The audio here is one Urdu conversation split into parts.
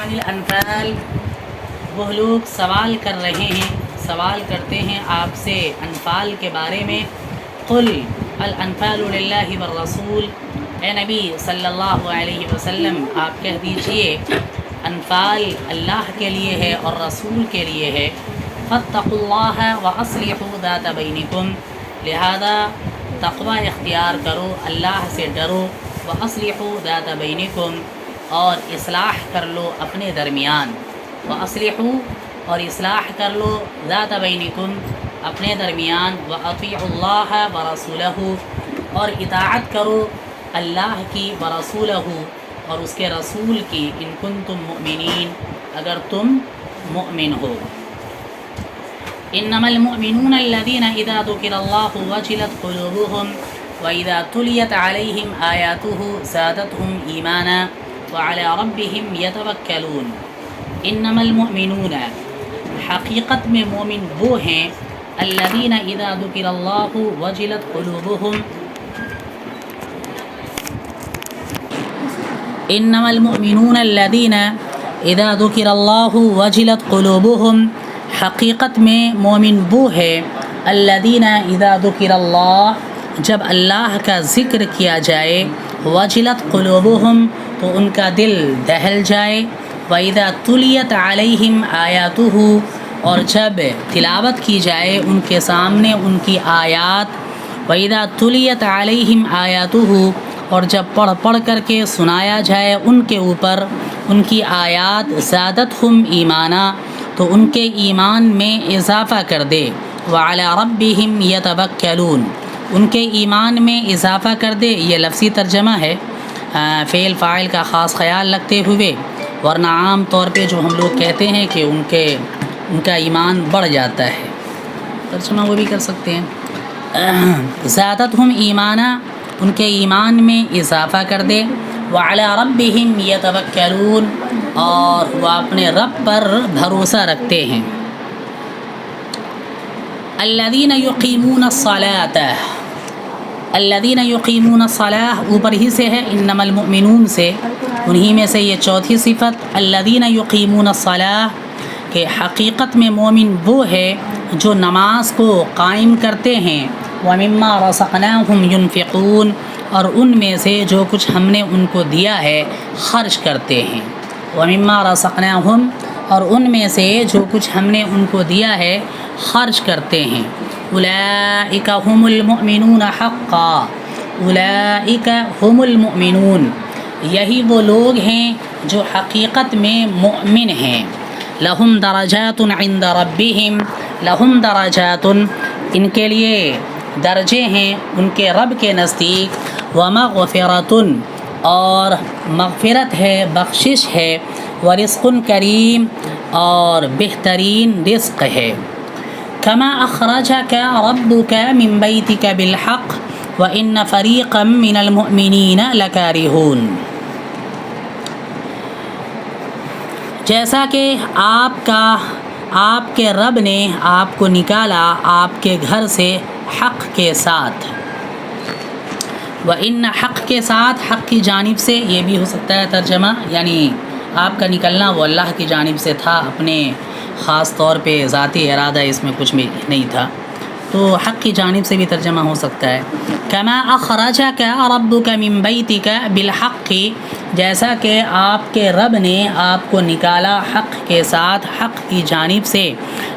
عن الانفال، وہ لوگ سوال کر رہے ہیں، سوال کرتے ہیں آپ سے انفال کے بارے میں۔ قل الانفال للہ والرسول، اے نبی صلی اللہ علیہ وسلم آپ کہہ دیجئے انفال اللہ کے لیے ہے اور رسول کے لیے ہے۔ فاتقوا اللہ واصلحوا ذات بینکم، لہذا تقوی اختیار کرو، اللہ سے ڈرو، واصلحوا ذات بینکم، اور اصلاح کر لو اپنے درمیان، واصلحوا اور اصلاح کر لو ذات بینکم اپنے درمیان، واطیعوا اللہ ورسولہ اور اطاعت کرو اللہ کی، ورسولہ اور اس کے رسول کی، ان کنتم مؤمنین اگر تم مؤمن ہو۔ انما المؤمنون الذین اذا ذکر اللہ وجلت قلوبهم واذا تلیت علیہم آیاتہ زادتہم ایمانا وعلی ربہم یتوکلون۔ انما المؤمنون، حقیقت میں مومن وہ ہیں، الذین اذا ذکر اللہ وجلت قلوبهم، انما المؤمنون الذین اذا ذکر اللہ وجلت قلوبهم، حقیقت میں مومن وہ ہے، الذین اذا ذکر اللہ، جب اللہ کا ذکر کیا جائے، وجلت قلوبهم تو ان کا دل دہل جائے، وَإِذَا تُلِيَتْ عَلَيْهِمْ آیَاتُهُ اور جب تلاوت کی جائے ان کے سامنے ان کی آیات، وَإِذَا تُلِيَتْ عَلَيْهِمْ آیَاتُهُ اور جب پڑھ کر کے سنایا جائے ان کے اوپر ان کی آیات، زادتہم ایمانا تو ان کے ایمان میں اضافہ کر دے، وَعَلَى رَبِّهِمْ يَتَوَكَّلُونَ ان کے ایمان میں اضافہ کر دے، یہ لفظی ترجمہ ہے فعل فاعل کا خاص خیال رکھتے ہوئے، ورنہ عام طور پہ جو ہم لوگ کہتے ہیں کہ ان کا ایمان بڑھ جاتا ہے، ترجمہ وہ بھی کر سکتے ہیں۔ زادتہم ایمانا ان کے ایمان میں اضافہ کر دے، وعلی ربہم یتوکلون اور وہ اپنے رب پر بھروسہ رکھتے ہیں۔ الذین یقیمون الصلاۃ، الذین یقیمون الصلاۃ اوپر ہی سے ہے انما المؤمنون سے، انہی میں سے یہ چوتھی صفت، الذین یقیمون الصلاۃ کہ حقیقت میں مومن وہ ہے جو نماز کو قائم کرتے ہیں، ومما رزقناہم ینفقون اور ان میں سے جو کچھ ہم نے ان کو دیا ہے خرچ کرتے ہیں، ومما رزقناہم اور ان میں سے جو کچھ ہم نے ان کو دیا ہے خرچ کرتے ہیں۔ اولئک هم المؤمنون حقا، اولئک هم المؤمنون یہی وہ لوگ ہیں جو حقیقت میں مؤمن ہیں، لہم درجات عند ربہم، لہم درجات ان کے لیے درجے ہیں ان کے رب کے نزدیک، ومغفرۃ اور مغفرت ہے، بخشش ہے، ورزق کریم اور بہترین رزق ہے۔ کما اخرجک ربک من بیتک بالحق وان فریقا من المؤمنین لکارہون، جیسا کہ آپ کے رب نے آپ کو نکالا آپ کے گھر سے حق کے ساتھ، وَإِنَّ حق کے ساتھ، حق کی جانب سے، یہ بھی ہو سکتا ہے ترجمہ، یعنی آپ کا نکلنا وہ اللہ کی جانب سے تھا، اپنے خاص طور پہ ذاتی ارادہ اس میں کچھ بھی نہیں تھا، تو حق کی جانب سے بھی ترجمہ ہو سکتا ہے۔ کما اخرجک ربک من بیتک بالحق، جیسا کہ آپ کے رب نے آپ کو نکالا حق کے ساتھ، حق کی جانب سے،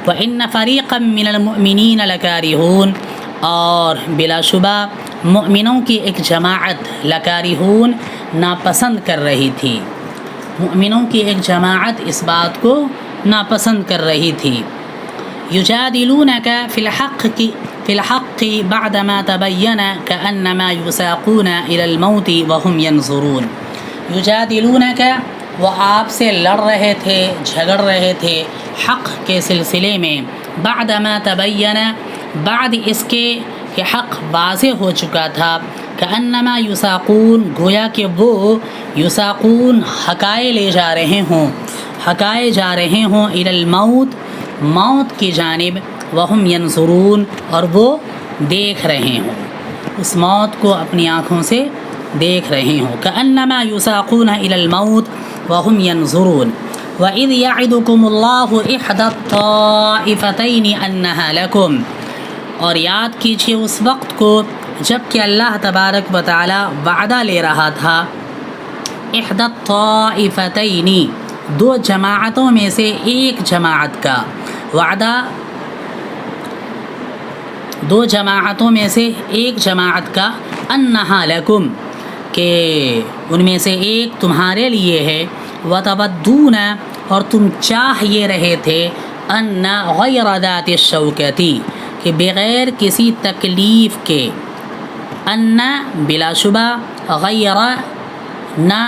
وَإِنَّ فَرِيقًا مِّنَ الْمُؤْمِنِينَ لَكَارِهُونَ اور بلا شبہ مؤمنوں کی ایک جماعت، لکارہون ناپسند کر رہی تھی، مؤمنوں کی ایک جماعت اس بات کو ناپسند کر رہی تھی۔ یجادلونک فی الحق بعدما تبین کأنما یساقون الی الموت وهم ینظرون، یجادلونک وہ آپ سے لڑ رہے تھے، جھگڑ رہے تھے حق کے سلسلے میں، بعدما تبین بعد اس کے کہ حق واضح ہو چکا تھا، کأنما یساقون گویا کہ وہ یساقون ہکائے لے جا رہے ہوں، ہکائے جا رہے ہوں، الی الموت موت کی جانب، وہم ینظرون اور وہ دیکھ رہے ہوں، اس موت کو اپنی آنکھوں سے دیکھ رہے ہوں، کأنما یساقون الی الموت وہم ینظرون، وَإِذْ يَعِدُكُمُ اللَّهُ إِحْدَى الطَّائِفَتَيْنِ أَنَّهَا لَكُمْ، اور یاد کیجیے اس وقت کو جب کہ اللہ تبارک و تعالی وعدہ لے رہا تھا احدى الطائفتین، دو جماعتوں میں سے ایک جماعت کا وعدہ، دو جماعتوں میں سے ایک جماعت کا انہا لکم، کہ ان میں سے ایک تمہارے لیے ہے، وتودون، اور تم چاہ یہ رہے تھے، ان غیر ذات الشوکتی، کہ بغیر کسی تکلیف کے، ان بلا شبہ، غیر نہ،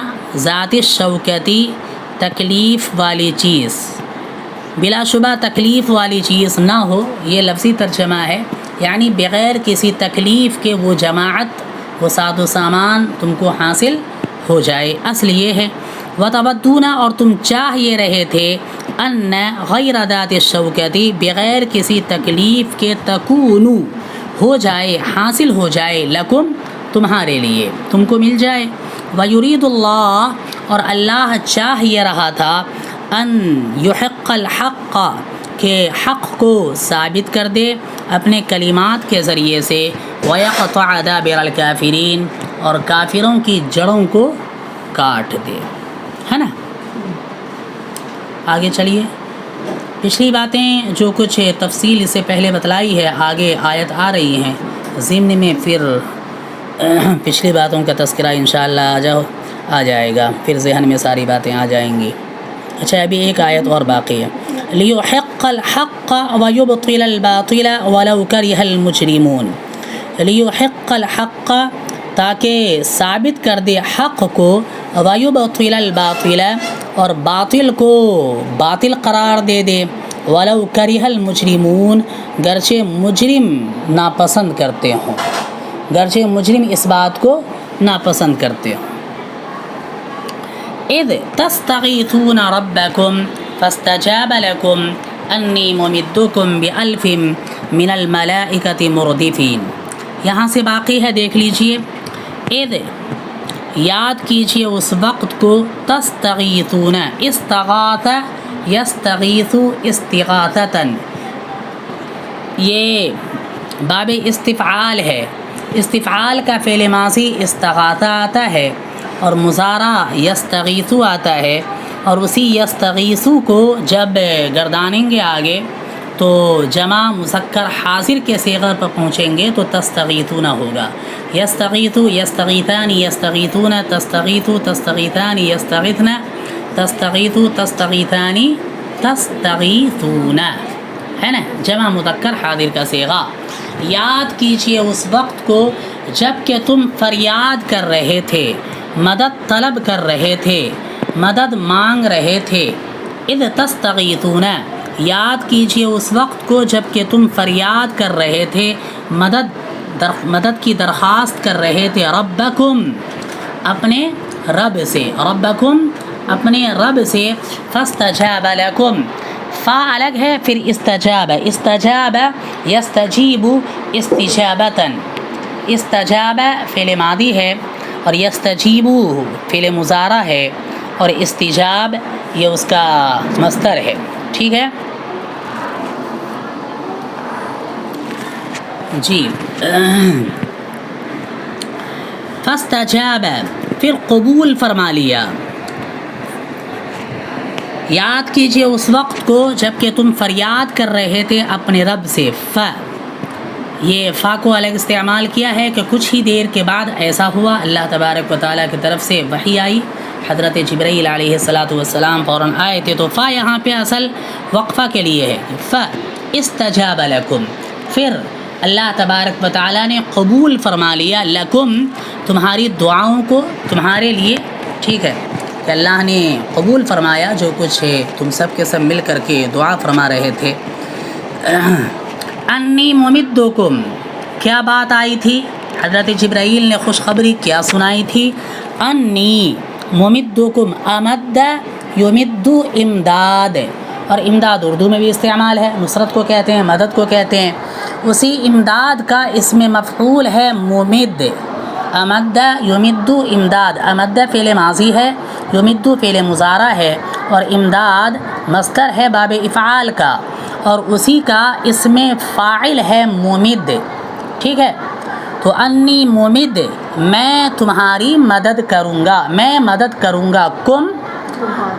ذات الشوکتی تکلیف والی چیز، بلا شبہ تکلیف والی چیز نہ ہو، یہ لفظی ترجمہ ہے، یعنی بغیر کسی تکلیف کے وہ جماعت، وہ ساز و سامان تم کو حاصل ہو جائے۔ اصل یہ ہے وتودون، اور تم چاہ یہ رہے تھے، ان غیر ذات الشوکتی، بغیر کسی تکلیف کے، تکونو، ہو جائے، حاصل ہو جائے، لکم، تمہارے لیے، تم کو مل جائے۔ وَيُرِيدُ اللَّهُ، اور اللہ چاہ یہ رہا تھا، ان یحق الحق، کہ حق کو ثابت کر دے اپنے کلمات کے ذریعے سے، وَيَقْطَعَ دَابِرَ الْكَافِرِينَ، اور کافروں کی جڑوں کو کاٹ دے، ہے نا۔ آگے چلیے، پچھلی باتیں جو کچھ تفصیل اس سے پہلے بتلائی ہے، آگے آیت آ رہی ہیں، ضمن میں پھر پچھلی باتوں کا تذکرہ انشاءاللہ آ جائے گا، پھر ذہن میں ساری باتیں آ جائیں گی۔ اچھا، ابھی ایک آیت اور باقی ہے، لِيُحِقَّ الْحَقَّ وَيُبْطِلَ الْبَاطِلَ وَلَوْ كَرِهَ الْمُجْرِمُونَ، لِيُحِقَّ الْحَقَّ، تاکہ ثابت کر دے حق کو، وَيُبْطِلَ الْبَاطِلَ، اور باطل کو باطل قرار دے دے، وَلَوْ كَرِهَ الْمُجْرِمُونَ، گرچہ مجرم ناپسند کرتے ہوں، گرچہ مجرم اس بات کو ناپسند کرتے ہوں۔ اذ تستغیثون ربکم فاستجاب لکم انی ممدکم بألف من الملائکۃ مردفین، یہاں سے باقی ہے، دیکھ لیجئے، اذ، یاد کیجئے اس وقت کو، تستغیثون، استغاث یستغیث استغاثتاً، یہ باب استفعال ہے، استفعال کا فعل ماضی استغاثہ آتا ہے، اور مضارع یستغیثو آتا ہے، اور اسی یستغیثو کو جب گردانیں گے آگے تو جمع مذکر حاضر کے صیغہ پر پہنچیں گے تو تستغیثون ہوگا، یستغیثو، یستغیثان، یستغیثون، تستغیثو، تستغیثان، یستغیثن، تستغیثو، تستغیثان، تستغیثون، ہے نا، جمع مذکر حاضر کا صیغہ۔ یاد کیجئے اس وقت کو جب کہ تم فریاد کر رہے تھے، مدد طلب کر رہے تھے، مدد مانگ رہے تھے، اذ تستغیثون، یاد کیجئے اس وقت کو جب کہ تم فریاد کر رہے تھے، مدد کی درخواست کر رہے تھے، ربکم، اپنے رب سے، ربکم، اپنے رب سے، فاستجاب لکم، فا الگ ہے، پھر استجاب، استجاب یستجیب استجابتاً، استجاب فعل ماضی ہے، اور یستجیب فعل مضارع ہے، اور استجاب یہ اس کا مصدر ہے، ٹھیک ہے جی۔ فاستجاب، پھر قبول فرما لیا، یاد کیجئے اس وقت کو جب کہ تم فریاد کر رہے تھے اپنے رب سے، یہ فا کو الگ استعمال کیا ہے کہ کچھ ہی دیر کے بعد ایسا ہوا، اللہ تبارک و تعالیٰ کی طرف سے وحی آئی، حضرت جبرائیل علیہ السلام فوراً آئے تھے، تو فا یہاں پہ اصل وقفہ کے لیے ہے، فاستجاب لکم، پھر اللہ تبارک و تعالیٰ نے قبول فرما لیا، لکم، تمہاری دعاؤں کو، تمہارے لیے، ٹھیک ہے، کہ اللہ نے قبول فرمایا جو کچھ تم سب کے سب مل کر کے دعا فرما رہے تھے۔ انی ممدکم، کیا بات آئی تھی؟ حضرت جبرائیل نے خوشخبری کیا سنائی تھی؟ انی ممدکم، امد یمد، امداد، اور امداد اردو میں بھی استعمال ہے، نصرت کو کہتے ہیں، مدد کو کہتے ہیں، اسی امداد کا اسم مفعول ہے ممد، امد یمد، امداد، امد فعل ماضی ہے، یمد فعل مضارع ہے، اور امداد مصدر ہے باب افعال کا، اور اسی کا اسم فاعل ہے ممد، ٹھیک ہے؟ تو انی ممد، میں تمہاری مدد کروں گا، میں مدد کروں گا، کم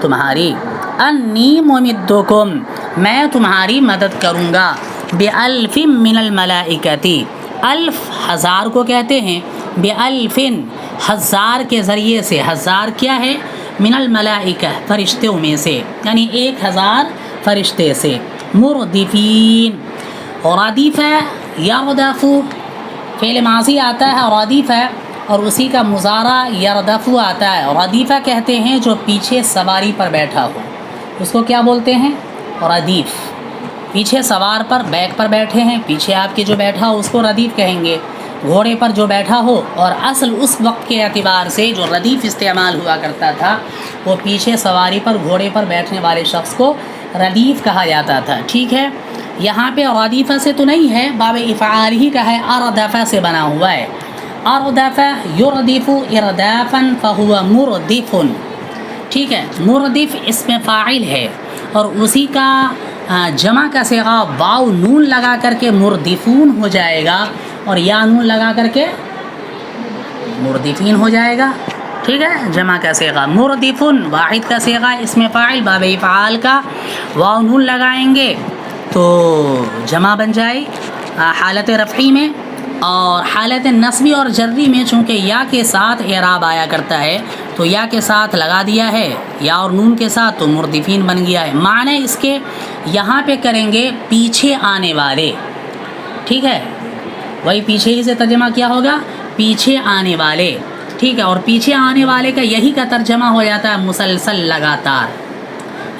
تمہاری، انی ممدکم، میں تمہاری مدد کروں گا، بِأَلْفٍ مِّنَ الْمَلَائِكَةِ، الف ہزار کو کہتے ہیں، بِأَلْفٍ ہزار کے ذریعے سے، ہزار کیا ہے؟ من الملائکہ فرشتوں میں سے، یعنی 1000 فرشتے سے، مردفین، ردیف ہے یردف، فعل ماضی آتا ہے ردیف ہے، اور اسی کا مضارع یردف آتا ہے، ردیفہ کہتے ہیں جو پیچھے سواری پر بیٹھا ہو، اس کو کیا بولتے ہیں؟ ردیف، پیچھے سوار پر بیک پر بیٹھے ہیں، پیچھے آپ کے جو بیٹھا ہو اس کو ردیف کہیں گے، گھوڑے پر جو بیٹھا ہو، اور اصل اس وقت کے اعتبار سے جو ردیف استعمال ہوا کرتا تھا وہ پیچھے سواری پر گھوڑے پر بیٹھنے والے شخص کو ردیف کہا جاتا تھا، ٹھیک ہے؟ یہاں پہ ردیفہ سے تو نہیں ہے، باب افعال ہی کا ہے، اردفہ سے بنا ہوا ہے، اردفہ یردف اردافا فہو مردف، ٹھیک ہے؟ مردف اس میں فاعل ہے، اور اسی کا جمع کا صیغہ واو نون لگا کر کے مردفون ہو جائے گا، اور یا نون لگا کر کے مردفین ہو جائے گا، ٹھیک ہے؟ جمع کا صیغہ مردفن، واحد کا صیغہ اس میں فاعل باب افعال کا، واو نون لگائیں گے تو جمع بن جائے حالت رفعی میں، اور حالت نصبی اور جری میں چونکہ یا کے ساتھ اعراب آیا کرتا ہے تو یا کے ساتھ لگا دیا ہے، یا اور نون کے ساتھ، تو مردفین بن گیا ہے۔ معنی اس کے یہاں پہ کریں گے پیچھے آنے والے، ٹھیک ہے؟ وہی پیچھے ہی سے ترجمہ کیا ہوگا، پیچھے آنے والے، ٹھیک ہے؟ اور پیچھے آنے والے کا یہی کا ترجمہ ہو جاتا ہے مسلسل، لگاتار،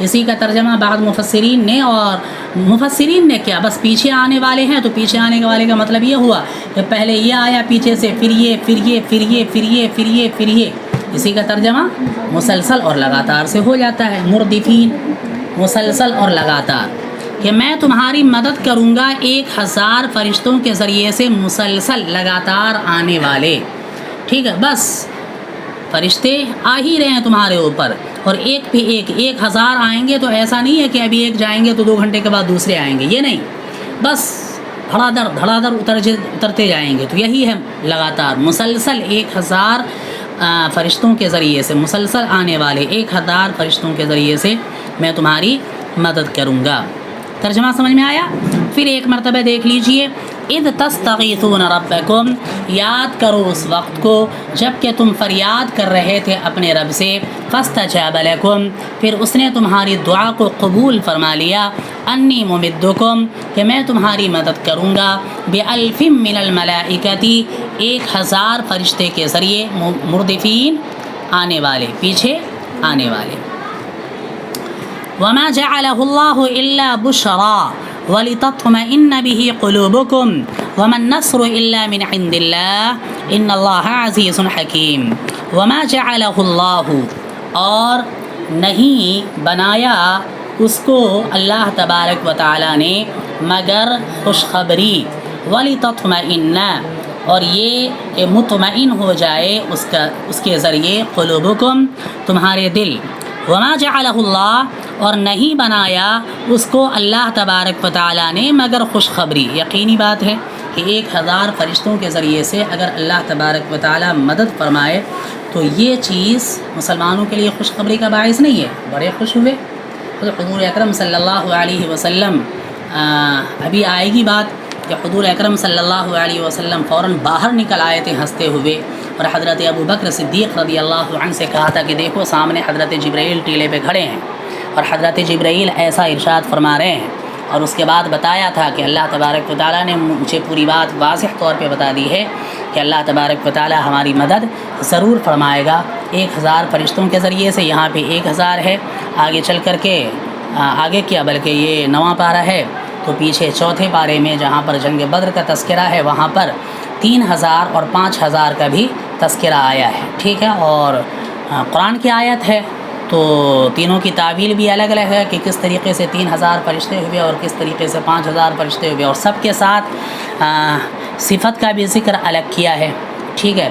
اسی کا ترجمہ بعض مفسرین نے، اور مفسرین نے کیا، بس پیچھے آنے والے ہیں تو پیچھے آنے والے کا مطلب یہ ہوا کہ پہلے یہ آیا پیچھے سے، پھر یہ، پھر یہ، پھر یہ، پھر یہ، پھر یہ، پھر یہ، اسی کا ترجمہ مسلسل اور لگاتار سے ہو جاتا ہے، مردفین، مسلسل اور لگاتار، کہ میں تمہاری مدد کروں گا 1000 فرشتوں کے ذریعے سے، مسلسل لگاتار آنے والے، ٹھیک ہے؟ بس فرشتے آ ہی رہے ہیں تمہارے اوپر، اور ایک پہ ایک 1000 آئیں گے، تو ایسا نہیں ہے کہ ابھی ایک جائیں گے تو 2 گھنٹے کے بعد دوسرے آئیں گے، یہ نہیں، بس دھڑا دھڑ اترتے جائیں گے، تو یہی ہے لگاتار، مسلسل 1000 فرشتوں کے ذریعے سے، مسلسل آنے والے 1000 فرشتوں کے ذریعے سے میں تمہاری مدد کروں گا۔ ترجمہ سمجھ میں آیا؟ پھر ایک مرتبہ دیکھ لیجئے، اذ تستغیثون ربکم، یاد کرو اس وقت کو جب کہ تم فریاد کر رہے تھے اپنے رب سے، فاستجاب لکم، پھر اس نے تمہاری دعا کو قبول فرما لیا، انی ممدکم، کہ میں تمہاری مدد کروں گا، بِأَلْفٍ مِّنَ الْمَلَائِكَةِ، 1000 فرشتے کے ذریعے، مردفین آنے والے، پیچھے آنے والے۔ وما جعله الله إلا بشرى ولتطمئن به قلوبكم وما النصر إلا من عند الله إن الله عزيز حكيم۔ وما جعله الله، اور نہیں بنایا اس کو اللہ تبارک و تعالی نے مگر خوشخبری، ولتطمئن، اور یہ کہ مطمئن ہو جائے اس کے ذریعے، قلوبکم، تمہارے دل، وما جعلہ اللہ، اور نہیں بنایا اس کو اللہ تبارک و تعالیٰ نے مگر خوشخبری، یقینی بات ہے کہ 1000 فرشتوں کے ذریعے سے اگر اللہ تبارک و تعالیٰ مدد فرمائے تو یہ چیز مسلمانوں کے لیے خوشخبری کا باعث نہیں ہے، بڑے خوش ہوئے۔ حضور اکرم صلی اللہ علیہ وسلم، ابھی آئے گی بات کہ حضور اکرم صلی اللہ علیہ وسلم فوراً باہر نکل آئے تھے ہنستے ہوئے، اور حضرت ابو بکر صدیق رضی اللہ عنہ سے کہا تھا کہ دیکھو سامنے حضرت جبرائیل ٹیلے پہ کھڑے ہیں، اور حضرت جبرائیل ایسا ارشاد فرما رہے ہیں، اور اس کے بعد بتایا تھا کہ اللہ تبارک و تعالیٰ نے مجھے پوری بات واضح طور پہ بتا دی ہے کہ اللہ تبارک و تعالیٰ ہماری مدد ضرور فرمائے گا 1000 فرشتوں کے ذریعے سے۔ یہاں پہ 1000 ہے، آگے چل کر کے آگے کیا بلکہ یہ 9واں پارہ ہے، تو پیچھے 4تھے پارے میں جہاں پر جنگ بدر کا تذکرہ ہے وہاں پر 3000 اور 5000 کا بھی تذکرہ آیا ہے، ٹھیک ہے؟ اور قرآن کی آیت ہے تو تینوں کی تعویل بھی الگ الگ ہے کہ کس طریقے سے 3000 فرشتے ہوئے اور کس طریقے سے 5000 فرشتے ہوئے، اور سب کے ساتھ صفت کا بھی ذکر الگ کیا ہے، ٹھیک ہے؟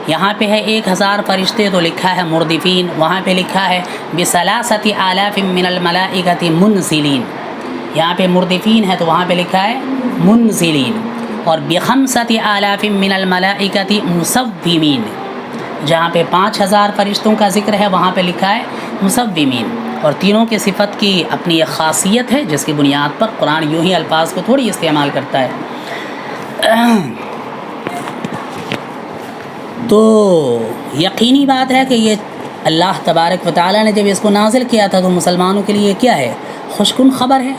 یہاں پہ ہے 1000 فرشتے تو لکھا ہے مردفین، وہاں پہ لکھا ہے بثلاثۃ آلاف من الملائکۃ منزلین، یہاں پہ مردفین ہے تو وہاں پہ لکھا ہے منزلین، اور بخمسۃ آلاف من الملائکۃ مصومین، جہاں پہ 5000 فرشتوں کا ذکر ہے وہاں پہ لکھا ہے مصومین، اور تینوں کی صفت کی اپنی ایک خاصیت ہے جس کی بنیاد پر قرآن یوں ہی الفاظ کو تھوڑی استعمال کرتا ہے۔ تو یقینی بات ہے کہ یہ اللہ تبارک و تعالیٰ نے جب اس کو نازل کیا تھا تو مسلمانوں کے لیے کیا ہے؟ خوشکن خبر ہے۔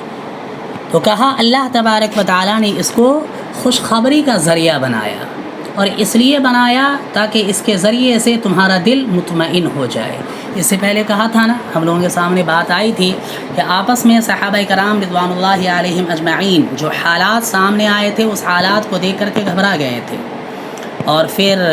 تو کہا اللہ تبارک و تعالیٰ نے اس کو خوشخبری کا ذریعہ بنایا، اور اس لیے بنایا تاکہ اس کے ذریعے سے تمہارا دل مطمئن ہو جائے۔ اس سے پہلے کہا تھا نا، ہم لوگوں کے سامنے بات آئی تھی کہ آپس میں صحابہ کرام رضوان اللہ علیہم اجمعین جو حالات سامنے آئے تھے اس حالات کو دیکھ کر کے گھبرا گئے تھے، اور پھر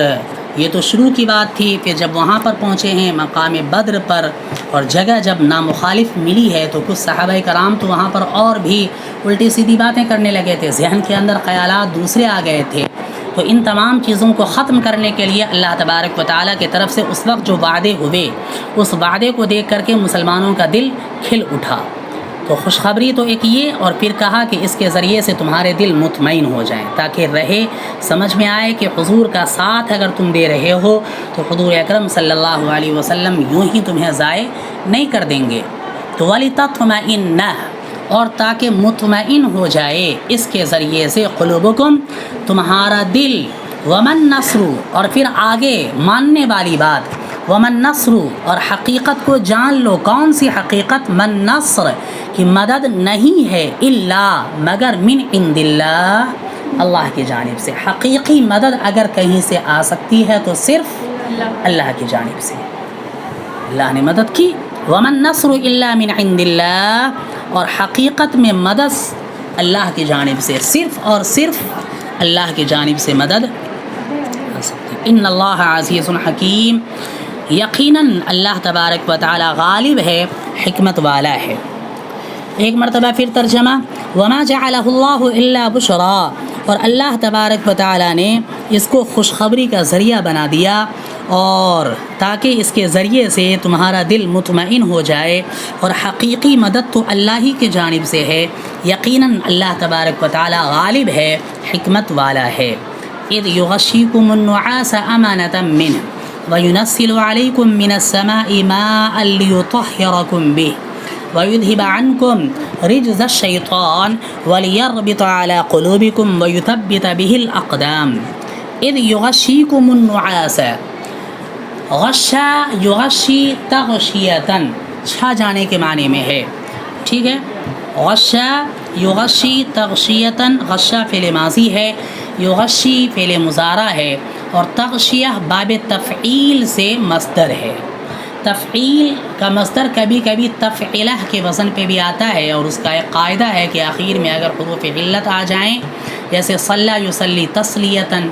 یہ تو شروع کی بات تھی، پھر جب وہاں پر پہنچے ہیں مقام بدر پر اور جگہ جب نامخالف ملی ہے تو کچھ صحابہ کرام تو وہاں پر اور بھی الٹی سیدھی باتیں کرنے لگے تھے، ذہن کے اندر خیالات دوسرے آ گئے تھے۔ تو ان تمام چیزوں کو ختم کرنے کے لیے اللہ تبارک و تعالیٰ کی طرف سے اس وقت جو وعدے ہوئے اس وعدے کو دیکھ کر کے مسلمانوں کا دل کھل اٹھا۔ تو خوشخبری تو ایک یہ، اور پھر کہا کہ اس کے ذریعے سے تمہارے دل مطمئن ہو جائیں، تاکہ رہے سمجھ میں آئے کہ حضور کا ساتھ اگر تم دے رہے ہو تو حضور اکرم صلی اللہ علیہ وسلم یوں ہی تمہیں ضائع نہیں کر دیں گے۔ تو وَلِتَطْمَئِنَّ، اور تاکہ مطمئن ہو جائے اس کے ذریعے سے قلوبکم، تمہارا دل، ومن نصر، اور پھر آگے ماننے والی بات، ومن نصر، اور حقیقت کو جان لو۔ کون سی حقیقت؟ من نصر، کہ مدد نہیں ہے الا مگر من عند اللہ، اللہ کی جانب سے۔ حقیقی مدد اگر کہیں سے آ سکتی ہے تو صرف اللہ کی جانب سے، اللہ نے مدد کی۔ ومن نصر الا من عند اللہ، اور حقیقت میں مدد اللہ کی جانب سے، صرف اور صرف اللہ کی جانب سے مدد آ سکتی۔ ان اللہ عزیز حکیم، یقیناً اللہ تبارک و تعالی غالب ہے، حکمت والا ہے۔ ایک مرتبہ پھر ترجمہ، وما جعلہ اللہ الا بشرا، اور اللہ تبارک و تعالی نے اس کو خوشخبری کا ذریعہ بنا دیا، اور تاکہ اس کے ذریعے سے تمہارا دل مطمئن ہو جائے، اور حقیقی مدد تو اللہ ہی کی جانب سے ہے۔ یقیناً اللہ تبارک و تعالی غالب ہے، حکمت والا ہے۔ اذ یغشیکم النعاس امانۃ منہ وَيُنَزِّلُ عَلَيْكُم مِّنَ السَّمَاءِ مَاءً لِّيُطَهِّرَكُم بِهِ وَيُذْهِبَ عَنكُم رِجْزَ الشَّيْطَانِ وَلِيَرْبِطَ عَلَىٰ قُلُوبِكُمْ وَيُثَبِّتَ بِهِ الْأَقْدَامَ۔ اذ یغشیکم النعاس، غشا یغشی تغشیۃً، چھا جانے کے معنی میں ہے، ٹھیک ہے۔ غشا یغشی تغشیۃً، غشا فعل ماضی ہے، یغشی فعل مضارع ہے، اور تغشیہ باب تفعیل سے مصدر ہے۔ تفعیل کا مصدر کبھی کبھی تفعلہ کے وزن پہ بھی آتا ہے، اور اس کا ایک قاعدہ ہے کہ آخر میں اگر حروف علت آ جائیں، جیسے صلی یصلی تسلیۃً،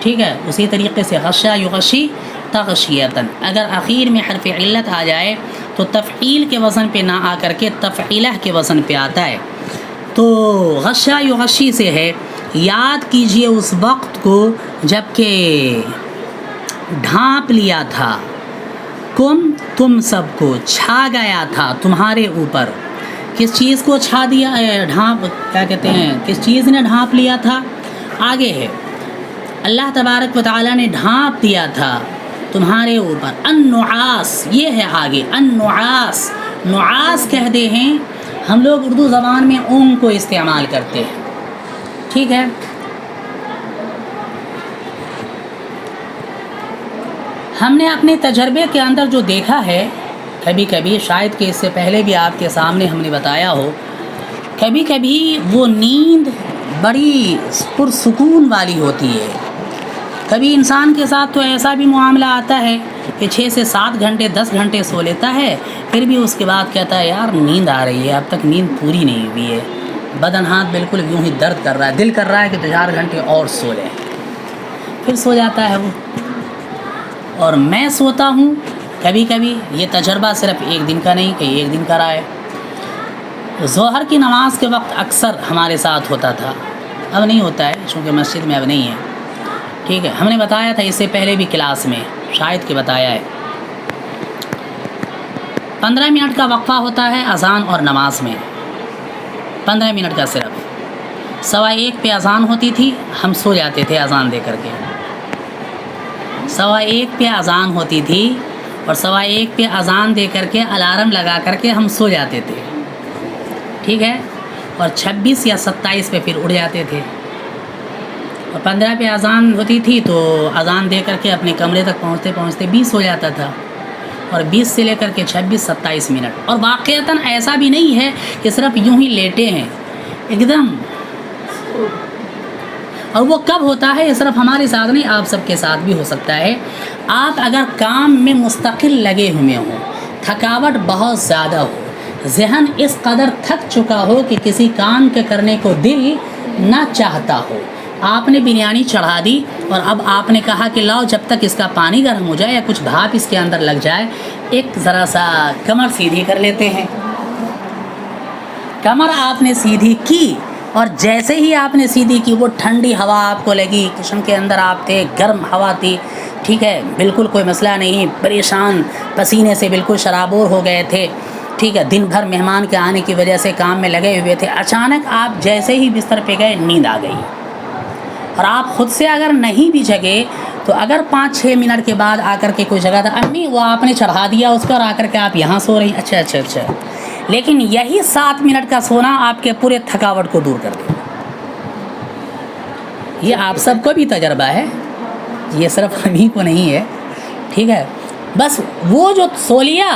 ٹھیک ہے، اسی طریقے سے غشا یغشی تغشیۃً، اگر آخر میں حرف علت آ جائے تو تفعیل کے وزن پہ نہ آ کر کے تفعیلہ کے وزن پہ آتا ہے۔ تو غشا یغشی سے ہے، یاد کیجئے اس وقت کو جب کہ ڈھانپ لیا تھا، تم سب کو، چھا گیا تھا تمہارے اوپر۔ کس چیز کو چھا دیا، ڈھانپ کیا کہتے ہیں، کس چیز نے ڈھانپ لیا تھا؟ آگے ہے، اللہ تبارک و تعالیٰ نے ڈھانپ دیا تھا تمہارے اوپر۔ النعاس، یہ ہے آگے، النعاس، نعاس کہتے ہیں ہم لوگ اردو زبان میں اونگ کو استعمال کرتے ہیں، ٹھیک ہے۔ ہم نے اپنے تجربے کے اندر جو دیکھا ہے، کبھی کبھی شاید کہ اس سے پہلے بھی آپ کے سامنے ہم نے بتایا ہو، کبھی کبھی وہ نیند بڑی پرسکون والی ہوتی ہے۔ کبھی انسان کے ساتھ تو ایسا بھی معاملہ آتا ہے کہ 6 سے 7 گھنٹے 10 گھنٹے سو لیتا ہے، پھر بھی اس کے بعد کہتا ہے یار نیند آ رہی ہے، اب تک نیند پوری نہیں ہوئی ہے، بدن ہاتھ بالکل یوں ہی درد کر رہا ہے، دل کر رہا ہے کہ 4 گھنٹے اور سو لیں، پھر سو جاتا ہے وہ۔ اور میں سوتا ہوں کبھی کبھی، یہ تجربہ صرف ایک دن کا نہیں کہ ایک دن کا رہا ہے۔ ظہر کی نماز کے وقت اکثر ہمارے ساتھ ہوتا تھا، اب نہیں ہوتا ہے چونکہ مسجد میں اب نہیں ہے، ٹھیک ٹھیک ہے، ہم نے بتایا تھا اس سے پہلے بھی کلاس میں، شاید کہ بتایا ہے، 15 منٹ کا وقفہ ہوتا ہے اذان اور نماز میں، 15 منٹ کا صرف۔ 1:15 پہ اذان ہوتی تھی، ہم سو جاتے تھے اذان دے کر کے، 1:15 پہ اذان ہوتی تھی اور 1:15 پہ اذان دے کر کے الارم لگا کر کے ہم سو جاتے تھے، ٹھیک ہے، اور 26 یا 27 پہ پھر اٹھ جاتے تھے، اور 15 پہ اذان ہوتی تھی تو اذان دے کر کے اپنے کمرے تک پہنچتے پہنچتے 20 ہو جاتا تھا، اور 20 سے لے کر کے 26-27 منٹ۔ اور واقعتاً ایسا بھی نہیں ہے کہ صرف یوں ہی لیٹے ہیں، ایک دم، اور وہ کب ہوتا ہے، یہ صرف ہمارے ساتھ نہیں، آپ سب کے ساتھ بھی ہو سکتا ہے۔ آپ اگر کام میں مستقل لگے ہوئے ہوں، تھکاوٹ بہت زیادہ ہو، ذہن اس قدر تھک چکا ہو کہ کسی کام کے کرنے کو دل نہ چاہتا ہو، آپ نے بریانی چڑھا دی اور اب آپ نے کہا کہ لاؤ جب تک اس کا پانی گرم ہو جائے یا کچھ بھاپ اس کے اندر لگ جائے، ایک ذرا سا کمر سیدھی کر لیتے ہیں۔ کمر آپ نے سیدھی کی اور جیسے ہی آپ نے سیدھی کی، وہ ٹھنڈی ہوا آپ کو لگی، کچن کے اندر آپ تھے، گرم ہوا تھی، ٹھیک ہے، بالکل کوئی مسئلہ نہیں، پریشان پسینے سے بالکل شرابور ہو گئے تھے، ٹھیک ہے، دن بھر مہمان کے آنے کی وجہ سے کام میں لگے ہوئے تھے، اچانک آپ جیسے ہی بستر پہ گئے نیند آ گئی، اور آپ خود سے اگر نہیں بھی جگے تو اگر 5-6 منٹ کے بعد آ کر کے کوئی جگہ تھا، امی وہ آپ نے چڑھا دیا اس پر، آ کر کے آپ یہاں سو رہی، اچھا، لیکن یہی 7 منٹ کا سونا آپ کے پورے تھکاوٹ کو دور کر دے۔ یہ آپ سب کو بھی تجربہ ہے، یہ صرف ہم ہی کو نہیں ہے، ٹھیک ہے، بس وہ جو سو لیا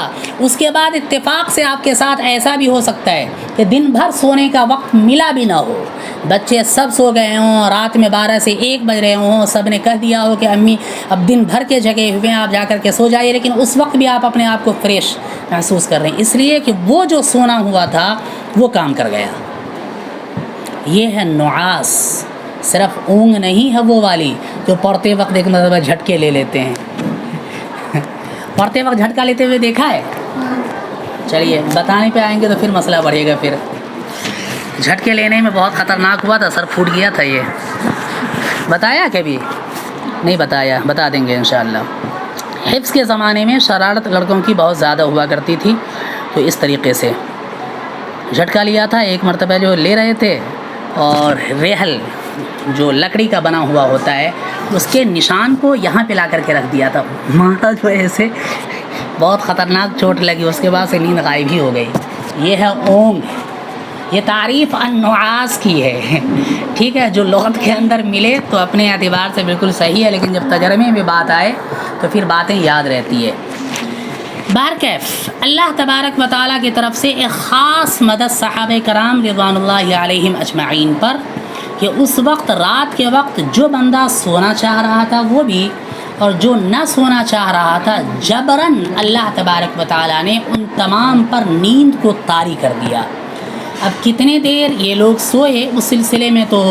اس کے بعد اتفاق سے آپ کے ساتھ ایسا بھی ہو سکتا ہے کہ دن بھر سونے کا وقت ملا بھی نہ ہو، بچے سب سو گئے ہوں، رات میں 12 سے 1 بج رہے ہوں، سب نے کہہ دیا ہو کہ امی اب دن بھر کے جگے ہوئے ہیں، آپ جا کر کے سو جائیے، لیکن اس وقت بھی آپ اپنے آپ کو فریش محسوس کر رہے ہیں، اس لیے کہ وہ جو سونا ہوا تھا وہ کام کر گیا۔ یہ ہے نعاس، صرف اونگ نہیں ہے وہ والی جو پڑھتے وقت ایک مرتبہ جھٹکے لے لیتے ہیں، پڑھتے وقت جھٹکا لیتے ہوئے دیکھا ہے؟ چلیے بتانے پہ آئیں گے تو پھر مسئلہ بڑھے گا، پھر جھٹکے لینے میں بہت خطرناک ہوا تھا، سر پھوٹ گیا تھا، یہ بتایا کبھی نہیں بتایا، بتا دیں گے انشاءاللہ۔ حفظ کے زمانے میں شرارت لڑکوں کی بہت زیادہ ہوا کرتی تھی، تو اس طریقے سے جھٹکا لیا تھا ایک مرتبہ، جو لے رہے تھے اور ریحل جو لکڑی کا بنا ہوا ہوتا ہے اس کے نشان کو یہاں پہ لا کر کے رکھ دیا تھا، مارا جو ایسے، بہت خطرناک چوٹ لگی، اس کے بعد سے نیند غائب ہی ہو گئی۔ یہ ہے اونگ، یہ تعریف النعاس کی ہے، ٹھیک ہے، جو لغت کے اندر ملے تو اپنے اعتبار سے بالکل صحیح ہے، لیکن جب ترجمے میں بات آئے تو پھر باتیں یاد رہتی ہے۔ بہرکیف اللہ تبارک و تعالیٰ کی طرف سے ایک خاص مدد صحابہ کرام رضوان اللہ علیہم اجمعین پر، کہ اس وقت رات کے وقت جو بندہ سونا چاہ رہا تھا وہ بھی، اور جو نہ سونا چاہ رہا تھا جبراً اللہ تبارک و تعالیٰ نے ان تمام پر نیند کو طاری کر دیا۔ اب کتنے دیر یہ لوگ سوئے اس سلسلے میں تو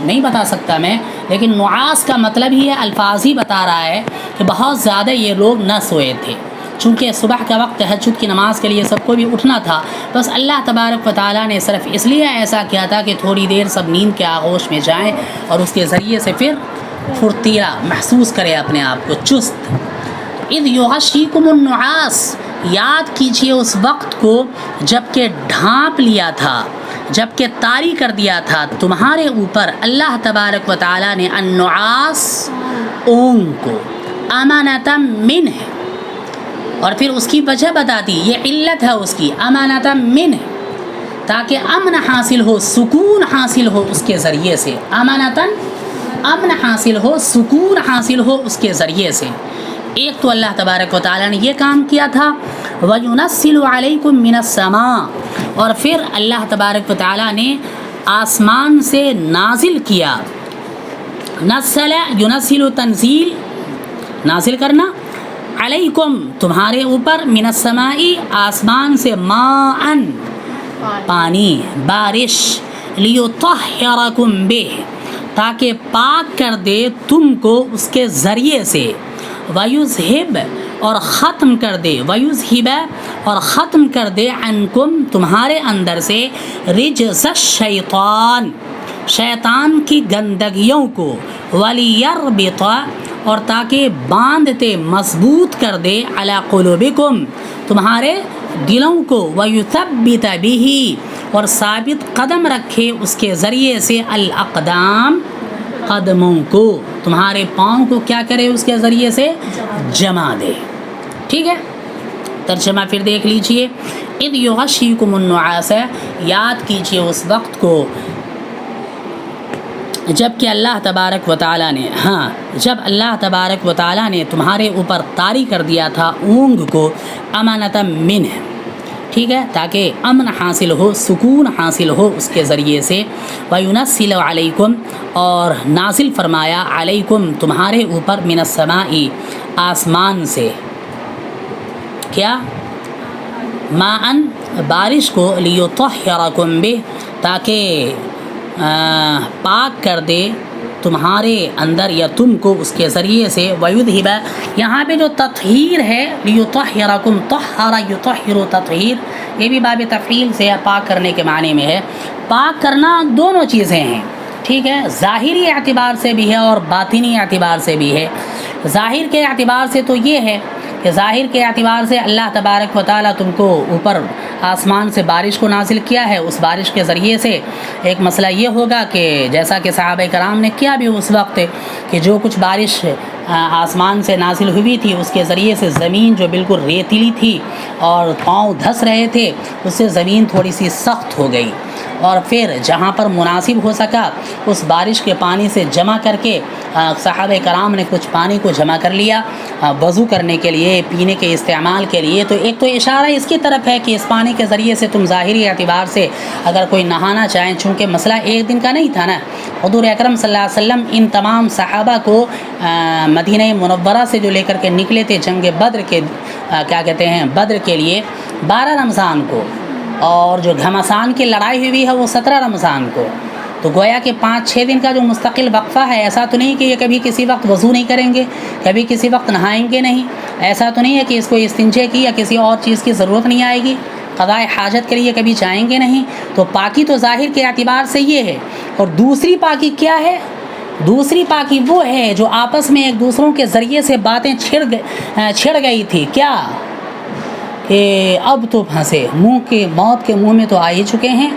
نہیں بتا سکتا میں، لیکن نعاس کا مطلب ہی ہے، الفاظ ہی بتا رہا ہے کہ بہت زیادہ یہ لوگ نہ سوئے تھے، چونکہ صبح کا وقت تہجد کی نماز کے لیے سب کو بھی اٹھنا تھا، بس اللہ تبارک و تعالیٰ نے صرف اس لیے ایسا کیا تھا کہ تھوڑی دیر سب نیند کے آغوش میں جائیں اور اس کے ذریعے سے پھر پھرتیلا محسوس کرے اپنے آپ کو، چست۔ اذ یغشیکم النعاس، یاد کیجئے اس وقت کو جب کہ ڈھانپ لیا تھا، جب کہ طاری کر دیا تھا تمہارے اوپر اللہ تبارک و تعالیٰ نے النعاس، اونگ کو، امانۃ منہ، اور پھر اس کی وجہ بتا دی، یہ علت ہے اس کی، امانۃ منہ، تاکہ امن حاصل ہو، سکون حاصل ہو اس کے ذریعے سے، امانۃ، امن حاصل ہو، سکون حاصل ہو اس کے ذریعے سے۔ ایک تو اللہ تبارک و تعالیٰ نے یہ کام کیا تھا، وَيُنَزِّلُ عَلَيْكُم مِّنَ السَّمَاءِ، اور پھر اللہ تبارک و تعالیٰ نے آسمان سے نازل کیا، نزل ينزل تنزیل، نازل کرنا، علیکم تمہارے اوپر، من السماء آسمان سے، ماءً پانی، بارش، لیطہرکم بہ تاکہ پاک کر دے تم کو اس کے ذریعے سے، ویذہب اور ختم کر دے، ویذہب اور ختم کر دے، عنکم تمہارے اندر سے، رجز الشیطان شیطان کی گندگیوں کو، وَلِيَرْبِطَ اور تاکہ باندھتے مضبوط کر دے، عَلَى قُلُوبِكُمْ تمہارے دلوں کو، وَيُثَبِّتَ بِهِ اور ثابت قدم رکھے اس کے ذریعے سے، الْأَقْدَامِ قدموں کو، تمہارے پاؤں کو کیا کرے اس کے ذریعے سے جما دے. ٹھیک ہے، ترجمہ پھر دیکھ لیجئے. اِذْ يُغَشِّيكُمُ النُّعَاسَ یاد کیجئے اس وقت کو جب کہ اللہ تبارک و تعالیٰ نے جب اللہ تبارک و تعالیٰ نے تمہارے اوپر طاری کر دیا تھا اونگ کو، امانۃ منہ، ٹھیک ہے، تاکہ امن حاصل ہو، سکون حاصل ہو اس کے ذریعے سے. وَيُنَزِّلُ عَلَيْكُمْ اور نازل فرمایا، علیکم تمہارے اوپر، من السماء آسمان سے، کیا، ماءً بارش کو، لیطہرکم بہ تاکہ پاک کر دے تمہارے اندر یا تم کو اس کے ذریعے سے. ویذہب یہاں پہ جو تطہیر ہے، لیطہرکم، طہر یطہر تطہیر، یہ بھی باب تفعیل سے پاک کرنے کے معنی میں ہے. پاک کرنا دونوں چیزیں ہیں، ٹھیک ہے، ظاہری اعتبار سے بھی ہے اور باطنی اعتبار سے بھی ہے. ظاہر کے اعتبار سے تو یہ ہے کہ ظاہر کے اعتبار سے اللہ تبارک و تعالیٰ تم کو اوپر آسمان سے بارش کو نازل کیا ہے. اس بارش کے ذریعے سے ایک مسئلہ یہ ہوگا کہ جیسا کہ صحابہ کرام نے کیا بھی اس وقت، کہ جو کچھ بارش آسمان سے نازل ہوئی تھی اس کے ذریعے سے زمین جو بالکل ریتیلی تھی اور پاؤں دھس رہے تھے، اس سے زمین تھوڑی سی سخت ہو گئی، اور پھر جہاں پر مناسب ہو سکا اس بارش کے پانی سے جمع کر کے صحابہ کرام نے کچھ پانی کو جمع کر لیا وضو کرنے کے لیے، پینے کے استعمال کے لیے. تو ایک تو اشارہ اس کی طرف ہے کہ اس پانی کے ذریعے سے تم ظاہری اعتبار سے اگر کوئی نہانا چاہیں، چونکہ مسئلہ ایک دن کا نہیں تھا نا، حضور اکرم صلی اللہ علیہ وسلم ان تمام صحابہ کو مدینہ منورہ سے جو لے کر کے نکلے تھے جنگ بدر کے بدر کے لیے 12 رمضان کو، اور جو گھمسان کی لڑائی ہوئی ہے وہ 17 رمضان کو. تو گویا کہ 5-6 دن کا جو مستقل وقفہ ہے، ایسا تو نہیں کہ یہ کبھی کسی وقت وضو نہیں کریں گے، کبھی کسی وقت نہائیں گے نہیں، ایسا تو نہیں ہے کہ اس کو استنجے کی یا کسی اور چیز کی ضرورت نہیں آئے گی، قضاء حاجت کے لیے کبھی جائیں گے نہیں. تو پاکی تو ظاہر کے اعتبار سے یہ ہے. اور دوسری پاکی کیا ہے؟ دوسری پاکی وہ ہے جو آپس میں ایک دوسروں کے ذریعے سے باتیں چھڑ گئی تھی، کیا کہ اب تو پھنسے، موت کے منہ میں تو آ ہی چکے ہیں،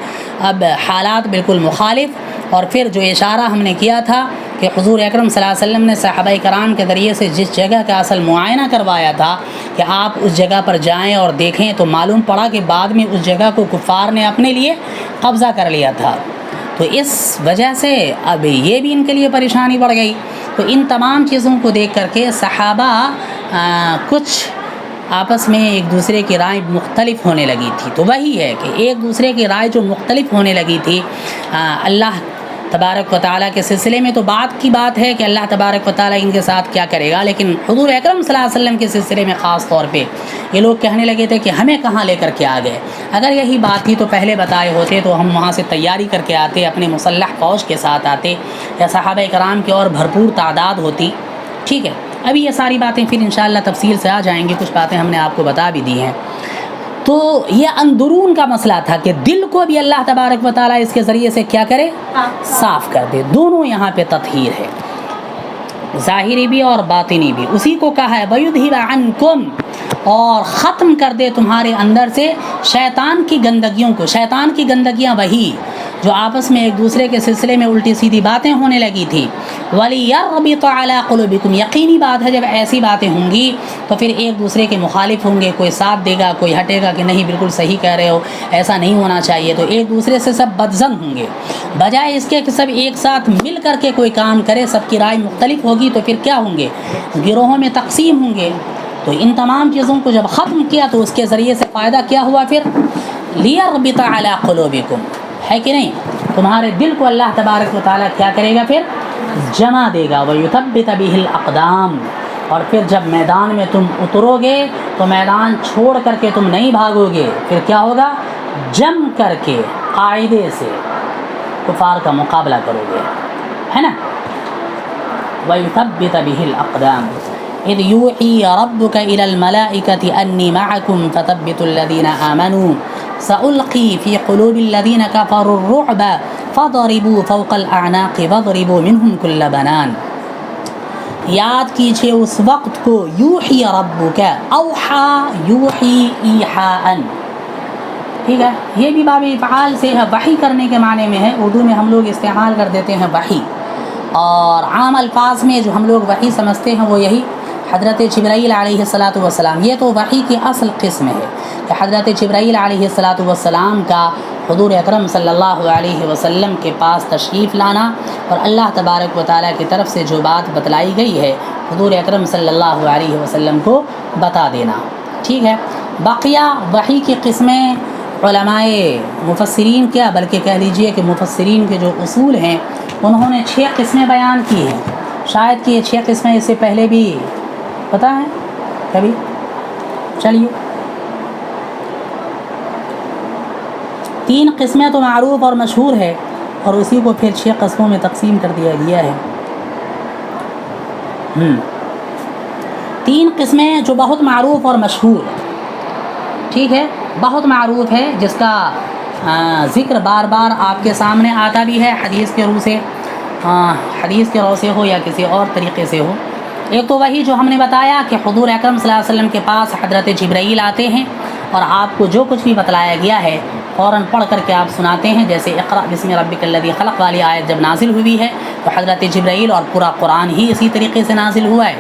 اب حالات بالکل مخالف. اور پھر جو اشارہ ہم نے کیا تھا کہ حضور اکرم صلی اللہ علیہ وسلم نے صحابہ کرام کے ذریعے سے جس جگہ کا اصل معائنہ کروایا تھا کہ آپ اس جگہ پر جائیں اور دیکھیں، تو معلوم پڑا کہ بعد میں اس جگہ کو کفار نے اپنے لیے قبضہ کر لیا تھا. تو اس وجہ سے اب یہ بھی ان کے لیے پریشانی بڑھ گئی. تو ان تمام چیزوں کو دیکھ کر کے صحابہ کچھ آپس میں ایک دوسرے کی رائے مختلف ہونے لگی تھی. تو وہی ہے کہ ایک دوسرے کی رائے جو مختلف ہونے لگی تھی، اللہ تبارک و تعالیٰ کے سلسلے میں تو بات کی بات ہے کہ اللہ تبارک و تعالیٰ ان کے ساتھ کیا کرے گا، لیکن حضور اکرم صلی اللہ علیہ وسلم کے سلسلے میں خاص طور پہ یہ لوگ کہنے لگے تھے کہ ہمیں کہاں لے کر کے آ گئے، اگر یہی بات تھی تو پہلے بتائے ہوتے تو ہم وہاں سے تیاری کر کے آتے، اپنے مسلح فوج کے ساتھ آتے، یا صحابہ کرام کی اور بھرپور تعداد ہوتی. ٹھیک ہے، ابھی یہ ساری باتیں پھر انشاءاللہ تفصیل سے آ جائیں گی، کچھ باتیں ہم نے آپ کو بتا بھی دی ہیں. تو یہ اندرون کا مسئلہ تھا کہ دل کو بھی اللہ تبارک و تعالیٰ اس کے ذریعے سے کیا کرے، صاف کر دے. دونوں یہاں پہ تطہیر ہے، ظاہری بھی اور باطنی بھی. اسی کو کہا ہے وَيُذْهِبَ عَنْكُمْ، اور ختم کر دے تمہارے اندر سے شیطان کی گندگیوں کو. شیطان کی گندگیاں وہی جو آپس میں ایک دوسرے کے سلسلے میں الٹی سیدھی باتیں ہونے لگی تھی. وَلِيَرْبِطَ عَلَىٰ قُلُوبِكُمْ، یقینی بات ہے جب ایسی باتیں ہوں گی تو پھر ایک دوسرے کے مخالف ہوں گے، کوئی ساتھ دے گا، کوئی ہٹے گا کہ نہیں بالکل صحیح کہہ رہے ہو، ایسا نہیں ہونا چاہیے. تو ایک دوسرے سے سب بدظن ہوں گے، بجائے اس کے کہ سب ایک ساتھ مل کر کے کوئی کام کرے. سب کی رائے مختلف ہوگی تو پھر کیا ہوں گے، گروہوں میں تقسیم ہوں گے. تو ان تمام چیزوں کو جب ختم کیا تو اس کے ذریعے سے فائدہ کیا ہوا پھر، لِيَرْبِطَ عَلَىٰ قُلُوبِكُمْ، ہے کہ نہیں؟ تمہارے دل کو اللہ تبارک و تعالیٰ کیا کرے گا، پھر جمع دے گا. وَيُثَبِّتَ بِهِ الْأَقْدَامِ، اور پھر جب میدان میں تم اترو گے تو میدان چھوڑ کر کے تم نہیں بھاگو گے، پھر کیا ہوگا، جم کر کے قاعدے سے کفار کا مقابلہ کرو گے، ہے نا. وَيُثَبِّتَ بِهِ الْأَقْدَامِ إِذْ يُوحِي رَبُّكَ إِلَى الْمَلَائِكَةِ أَنِّي مَعَكُمْ فَثَبِّتُوا الَّذِينَ آمَنُوا سَأُلْقِي فِي قُلُوبِ الَّذِينَ كَفَرُوا الرُّعْبَ فضربوا فوق الأعناق وضربوا منهم كل بنان. یاد کیجیے اس وقت کو یوحی ربک اوحا یوحی ایحاء. ٹھیک ہے, یہ بھی باب افعال سے ہے, وحی کرنے کے معنی میں ہے. اردو میں ہم لوگ استعمال کر دیتے ہیں وحی, اور عام الفاظ میں جو ہم لوگ وحی سمجھتے ہیں وہ یہی حضرت جبرائیل علیہ الصلاۃ والسلام. یہ تو وحی کی اصل قسم ہے کہ حضرت جبرائیل علیہ الصلاۃ والسلام کا حضور اکرم صلی اللہ علیہ وسلم کے پاس تشریف لانا اور اللہ تبارک و تعالیٰ کی طرف سے جو بات بتلائی گئی ہے حضور اکرم صلی اللہ علیہ وسلم کو بتا دینا. ٹھیک ہے, بقیہ وحی کی قسمیں علماء مفسرین کیا بلکہ کہہ لیجئے کہ مفسرین کے جو اصول ہیں انہوں نے 6 قسمیں بیان کی ہیں. شاید کہ یہ 6 قسمیں اس سے پہلے بھی پتہ ہے کبھی. چلیے 3 قسمیں تو معروف اور مشہور ہے, اور اسی کو پھر 6 قسموں میں تقسیم کر دیا گیا ہے. 3 قسمیں جو بہت معروف اور مشہور, ٹھیک ہے, بہت معروف ہے, جس کا ذکر بار بار آپ کے سامنے آتا بھی ہے حدیث کے روح سے, حدیث کے رو سے ہو یا کسی اور طریقے سے ہو. ایک تو وہی جو ہم نے بتایا کہ حضور اکرم صلی اللہ علیہ وسلم کے پاس حضرت جبرائیل آتے ہیں اور آپ کو جو کچھ بھی بتلایا گیا ہے فوراً پڑھ کر کے آپ سناتے ہیں. جیسے اقرأ بسم ربک الذی خلق والی آیت جب نازل ہوئی ہے تو حضرت جبرائیل اور پورا قرآن ہی اسی طریقے سے نازل ہوا ہے.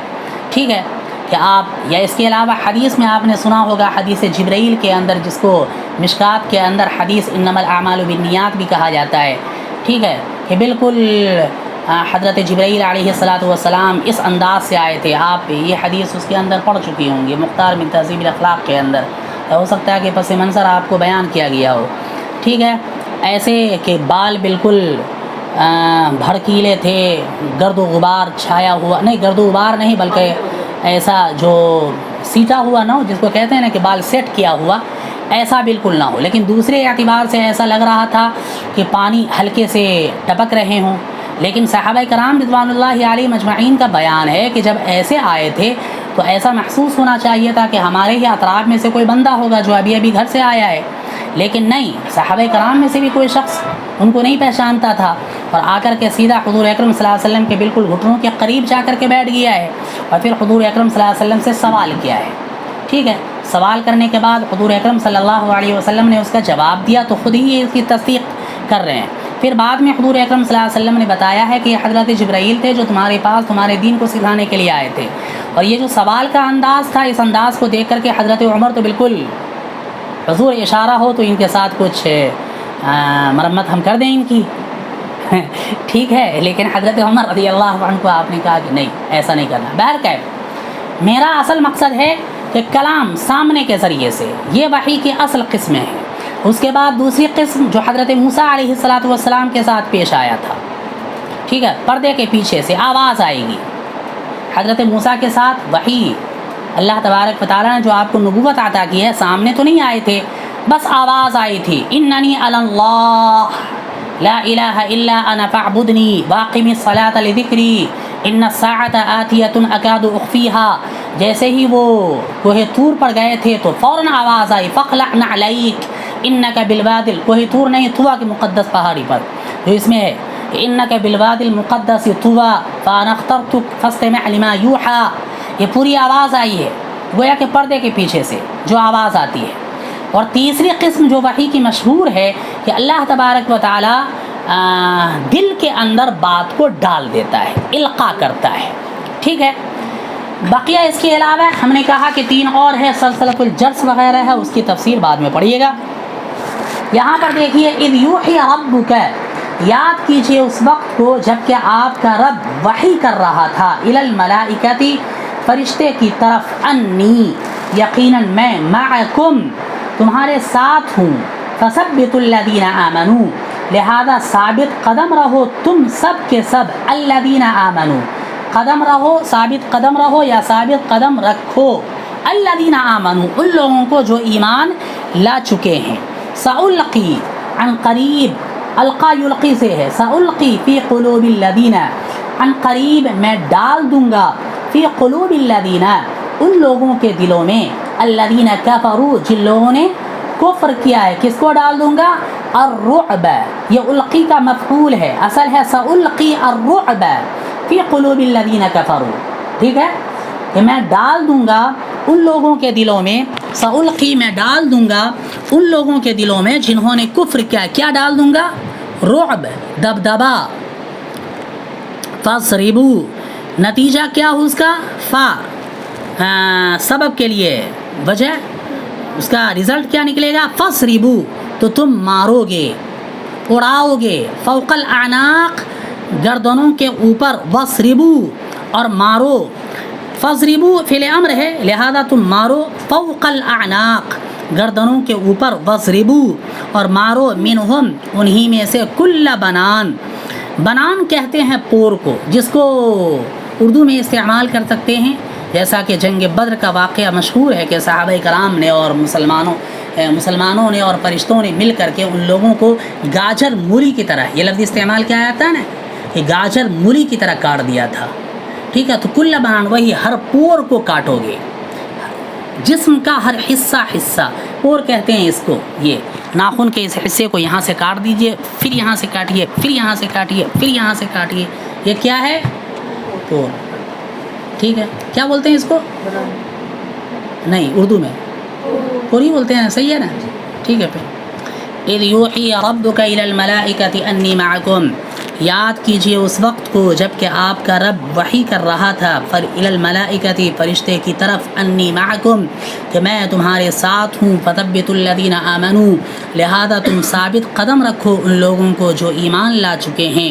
ٹھیک ہے, کہ آپ یا اس کے علاوہ حدیث میں آپ نے سنا ہوگا حدیث جبرائیل کے اندر, جس کو مشکات کے اندر حدیث انما الاعمال بالنیات بھی کہا جاتا ہے. ٹھیک ہے, کہ بالکل حضرت جبرائیل علیہ الصلاۃ والسلام اس انداز سے آئے تھے. آپ یہ حدیث اس کے اندر پڑھ چکی ہوں گی مختار من تہذیب الاخلاق کے اندر, ہو سکتا ہے کہ پس منظر آپ کو بیان کیا گیا ہو. ٹھیک ہے, ایسے کہ بال بالکل بھڑکیلے تھے, گرد و غبار چھایا ہوا, نہیں گرد و غبار نہیں بلکہ ایسا جو سیٹا ہوا نہ ہو, جس کو کہتے ہیں نا کہ بال سیٹ کیا ہوا, ایسا بالکل نہ ہو. لیکن دوسرے اعتبار سے ایسا لگ رہا تھا کہ پانی ہلکے سے ٹپک رہے ہوں. لیکن صحابہ کرام رضوان اللہ علیہ مجمعین کا بیان ہے کہ جب ایسے آئے تھے تو ایسا محسوس ہونا چاہیے تھا کہ ہمارے ہی اطراف میں سے کوئی بندہ ہوگا جو ابھی ابھی گھر سے آیا ہے. لیکن نہیں, صحابہ کرام میں سے بھی کوئی شخص ان کو نہیں پہچانتا تھا, اور آ کر کے سیدھا حضور اکرم صلی اللہ علیہ وسلم کے بالکل گھٹنوں کے قریب جا کر کے بیٹھ گیا ہے, اور پھر حضور اکرم صلی اللہ علیہ وسلم سے سوال کیا ہے. ٹھیک ہے, سوال کرنے کے بعد حضور اکرم صلی اللہ علیہ وسلم نے اس کا جواب دیا تو خود ہی اس کی تصدیق کر رہے ہیں. پھر بعد میں حضور اکرم صلی اللہ علیہ وسلم نے بتایا ہے کہ یہ حضرت جبرائیل تھے جو تمہارے پاس تمہارے دین کو سکھانے کے لیے آئے تھے. اور یہ جو سوال کا انداز تھا, اس انداز کو دیکھ کر کے حضرت عمر تو بالکل, حضور اشارہ ہو تو ان کے ساتھ کچھ مرمت ہم کر دیں ان کی. ٹھیک ہے, لیکن حضرت عمر رضی اللہ عنہ کو آپ نے کہا کہ نہیں, ایسا نہیں کرنا. بہرکیف میرا اصل مقصد ہے کہ کلام سامنے کے ذریعے سے, یہ وحی کی اصل قسمیں ہیں. اس کے بعد دوسری قسم جو حضرت موسیٰ علیہ الصلاۃ والسلام کے ساتھ پیش آیا تھا. ٹھیک ہے, پردے کے پیچھے سے آواز آئے گی. حضرت موسیٰ کے ساتھ وحی اللہ تبارک و تعالیٰ نے جو آپ کو نبوت عطا کی ہے, سامنے تو نہیں آئے تھے, بس آواز آئی تھی, اننی علی اللہ لا الہ الا انا فاعبدنی واقم الصلاۃ لذکری ان الساعۃ آتیۃ اکاد اخفیہا. جیسے ہی وہ کوہ طور پر گئے تھے تو فوراً آواز آئی, فاخلع نعلیک انک بالوادی, کوہ طور نہیں, طویٰ کے مقدس پہاڑی پر جو اس میں ہے, انک بالوادی المقدس طویٰ فانا اخترتک فاستمع لما یوحیٰ. یہ پوری آواز آئی ہے, گویا کہ پردے کے پیچھے سے جو آواز آتی ہے. اور تیسری قسم جو وحی کی مشہور ہے کہ اللہ تبارک و تعالی دل کے اندر بات کو ڈال دیتا ہے, القاء کرتا ہے. ٹھیک ہے, بقیہ اس کے علاوہ ہم نے کہا کہ 3 اور ہے, سلسلۃ الجرس وغیرہ ہے, اس کی تفسیر بعد میں پڑھیے گا. یہاں پر دیکھیے, اذ یوحی ربک, یاد کیجئے اس وقت کو جب کہ آپ کا رب وحی کر رہا تھا, الی الملائکۃ, فرشتے کی طرف, انی, یقیناً میں, معکم, تمہارے ساتھ ہوں, فثبتوا الذین آمنوا, لہذا ثابت قدم رہو تم سب کے سب, الذین آمنوا, قدم رہو, ثابت قدم رہو یا ثابت قدم رکھو, الذین آمنوا, ان لوگوں کو جو ایمان لا چکے ہیں. سألقی, عن قریب, القا یلقی سے ہے, سألقی فی قلوب الذین, عن قریب میں ڈال دوں گا, فی قلوب الذین, ان لوگوں کے دلوں میں, الذین کفروا, جن لوگوں نے کفر کیا ہے. کس کو ڈال دوں گا؟ الرعب، یہ القی کا مفعول ہے، اصل ہے سألقی الرعب فی قلوب الذین کفروا، ٹھیک ہے، کہ میں ڈال دوں گا ان لوگوں کے دلوں میں، سألقی میں ڈال دوں گا ان لوگوں کے دلوں میں جنہوں نے کفر کیا ڈال دوں گا؟ رعب، دبدبا. فاضربوا، نتیجہ کیا ہو اس کا؟ سبب کے لیے وجہ، اس کا رزلٹ کیا نکلے گا؟ فاضربوا، تو تم مارو گے، اڑاؤ گے، فوق الاعناق، گردنوں کے اوپر، واضربوا، اور مارو. فاضربوا فعل امر ہے، لہذا تم مارو، فوق الاعناق، گردنوں کے اوپر، واضربوا، اور مارو، منہم، انہی میں سے، کل بنان. بنان کہتے ہیں پور کو، جس کو اردو میں استعمال کر سکتے ہیں، جیسا کہ جنگ بدر کا واقعہ مشہور ہے کہ صحابہ کرام نے اور مسلمانوں نے اور فرشتوں نے مل کر کے ان لوگوں کو گاجر مولی کی طرح، یہ لفظ استعمال کیا آتا ہے نا، کہ گاجر مولی کی طرح کاٹ دیا تھا. ٹھیک ہے، تو کل بنان وہی، ہر پور کو کاٹو گے، جسم کا ہر حصہ پور کہتے ہیں اس کو. یہ ناخن کے اس حصے کو یہاں سے کاٹ دیجئے، پھر یہاں سے کاٹیے، پھر یہاں سے کاٹیے، پھر یہاں سے کاٹیے، یہ کیا ہے؟ پور. ٹھیک ہے، کیا بولتے ہیں اس کو؟ نہیں، اردو میں پور ہی بولتے ہیں، صحیح ہے نا؟ ٹھیک ہے. پھر اذ یوحی ربک الی الملائکۃ انی معکم، یاد کیجئے اس وقت کو جب کہ آپ کا رب وحی کر رہا تھا الی الملائکۃ، فرشتے کی طرف، انی معکم، کہ میں تمہارے ساتھ ہوں، فثبتوا الذین آمنوا، لہذا تم ثابت قدم رکھو ان لوگوں کو جو ایمان لا چکے ہیں،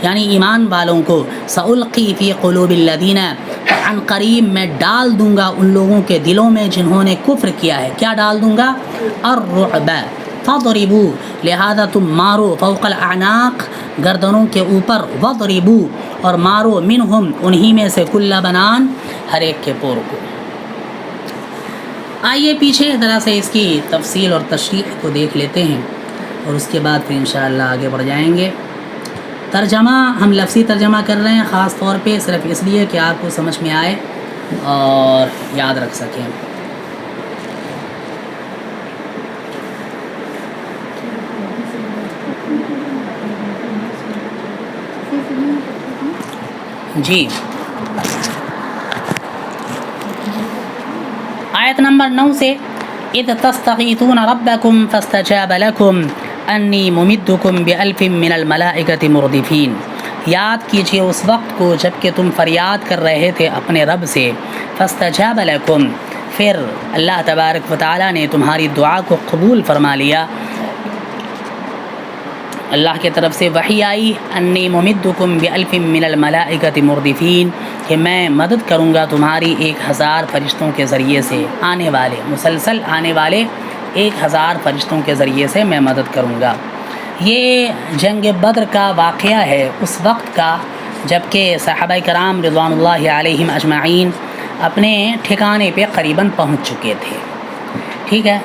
یعنی ایمان والوں کو. سألقی فی قلوب الذین، عن قریب میں ڈال دوں گا ان لوگوں کے دلوں میں جنہوں نے کفر کیا ہے. کیا ڈال دوں گا؟ الرعب. فضربوا، لہذا تم مارو، فوق الاعناق، گردنوں کے اوپر، وضربوا، اور مارو، منہم، انہی میں سے، کل بنان، ہر ایک کے پور کو. آئیے پیچھے ذرا سے اس کی تفصیل اور تشریح کو دیکھ لیتے ہیں، اور اس کے بعد پھر انشاءاللہ آگے بڑھ جائیں گے. ترجمہ ہم لفظی ترجمہ کر رہے ہیں، خاص طور پہ صرف اس لیے کہ آپ کو سمجھ میں آئے اور یاد رکھ سکیں. جی، آیت نمبر 9 سے، اذ تستغیثون ربکم فاستجاب لکم انی ممدکم بألف من الملائکۃ مردفین. یاد کیجئے اس وقت کو جب کہ تم فریاد کر رہے تھے اپنے رب سے، فاستجاب لکم، پھر اللہ تبارک و تعالیٰ نے تمہاری دعا کو قبول فرما لیا. اللہ کی طرف سے وحی آئی، انی ممدکم بألف من الملائکۃ مردفین، کہ میں مدد کروں گا تمہاری 1000 فرشتوں کے ذریعے سے، آنے والے، مسلسل آنے والے 1000 فرشتوں کے ذریعے سے میں مدد کروں گا. یہ جنگ بدر کا واقعہ ہے، اس وقت کا جب کہ صحابہ کرام رضوان اللہ علیہم اجمعین اپنے ٹھکانے پہ قریباً پہنچ چکے تھے. ٹھیک ہے،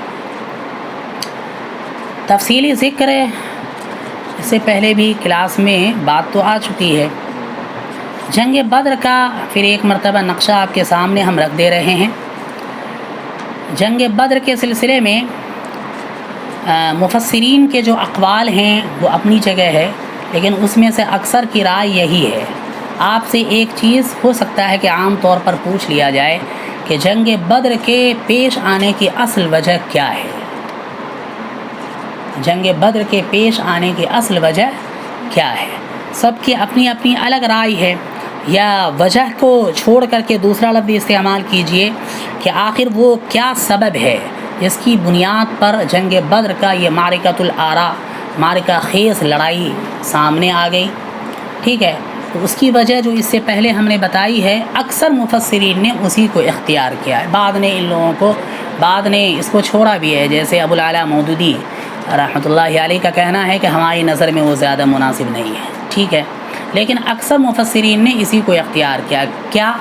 تفصیلی ذکر اس سے پہلے بھی کلاس میں بات تو آ چکی ہے. جنگ بدر کا پھر ایک مرتبہ نقشہ آپ کے سامنے ہم رکھ دے رہے ہیں. جنگ بدر کے سلسلے میں مفسرین کے جو اقوال ہیں وہ اپنی جگہ ہے، لیکن اس میں سے اکثر کی رائے یہی ہے. آپ سے ایک چیز ہو سکتا ہے کہ عام طور پر پوچھ لیا جائے کہ جنگ بدر کے پیش آنے کی اصل وجہ کیا ہے. جنگ بدر کے پیش آنے کی اصل وجہ کیا ہے؟ سب کی اپنی اپنی الگ رائے ہے. یا وجہ کو چھوڑ کر کے دوسرا لفظ استعمال کیجئے کہ آخر وہ کیا سبب ہے جس کی بنیاد پر جنگ بدر کا یہ معرکۃ الآراء، معرکہ خیز لڑائی سامنے آ گئی. ٹھیک ہے، تو اس کی وجہ جو اس سے پہلے ہم نے بتائی ہے، اکثر مفسرین نے اسی کو اختیار کیا ہے. بعد نے اس کو چھوڑا بھی ہے، جیسے ابو العلا مودودی رحمۃ اللہ علیہ کا کہنا ہے کہ ہماری نظر میں وہ زیادہ مناسب نہیں ہے. ٹھیک ہے، لیکن اکثر مفسرین نے اسی کو اختیار کیا. کیا؟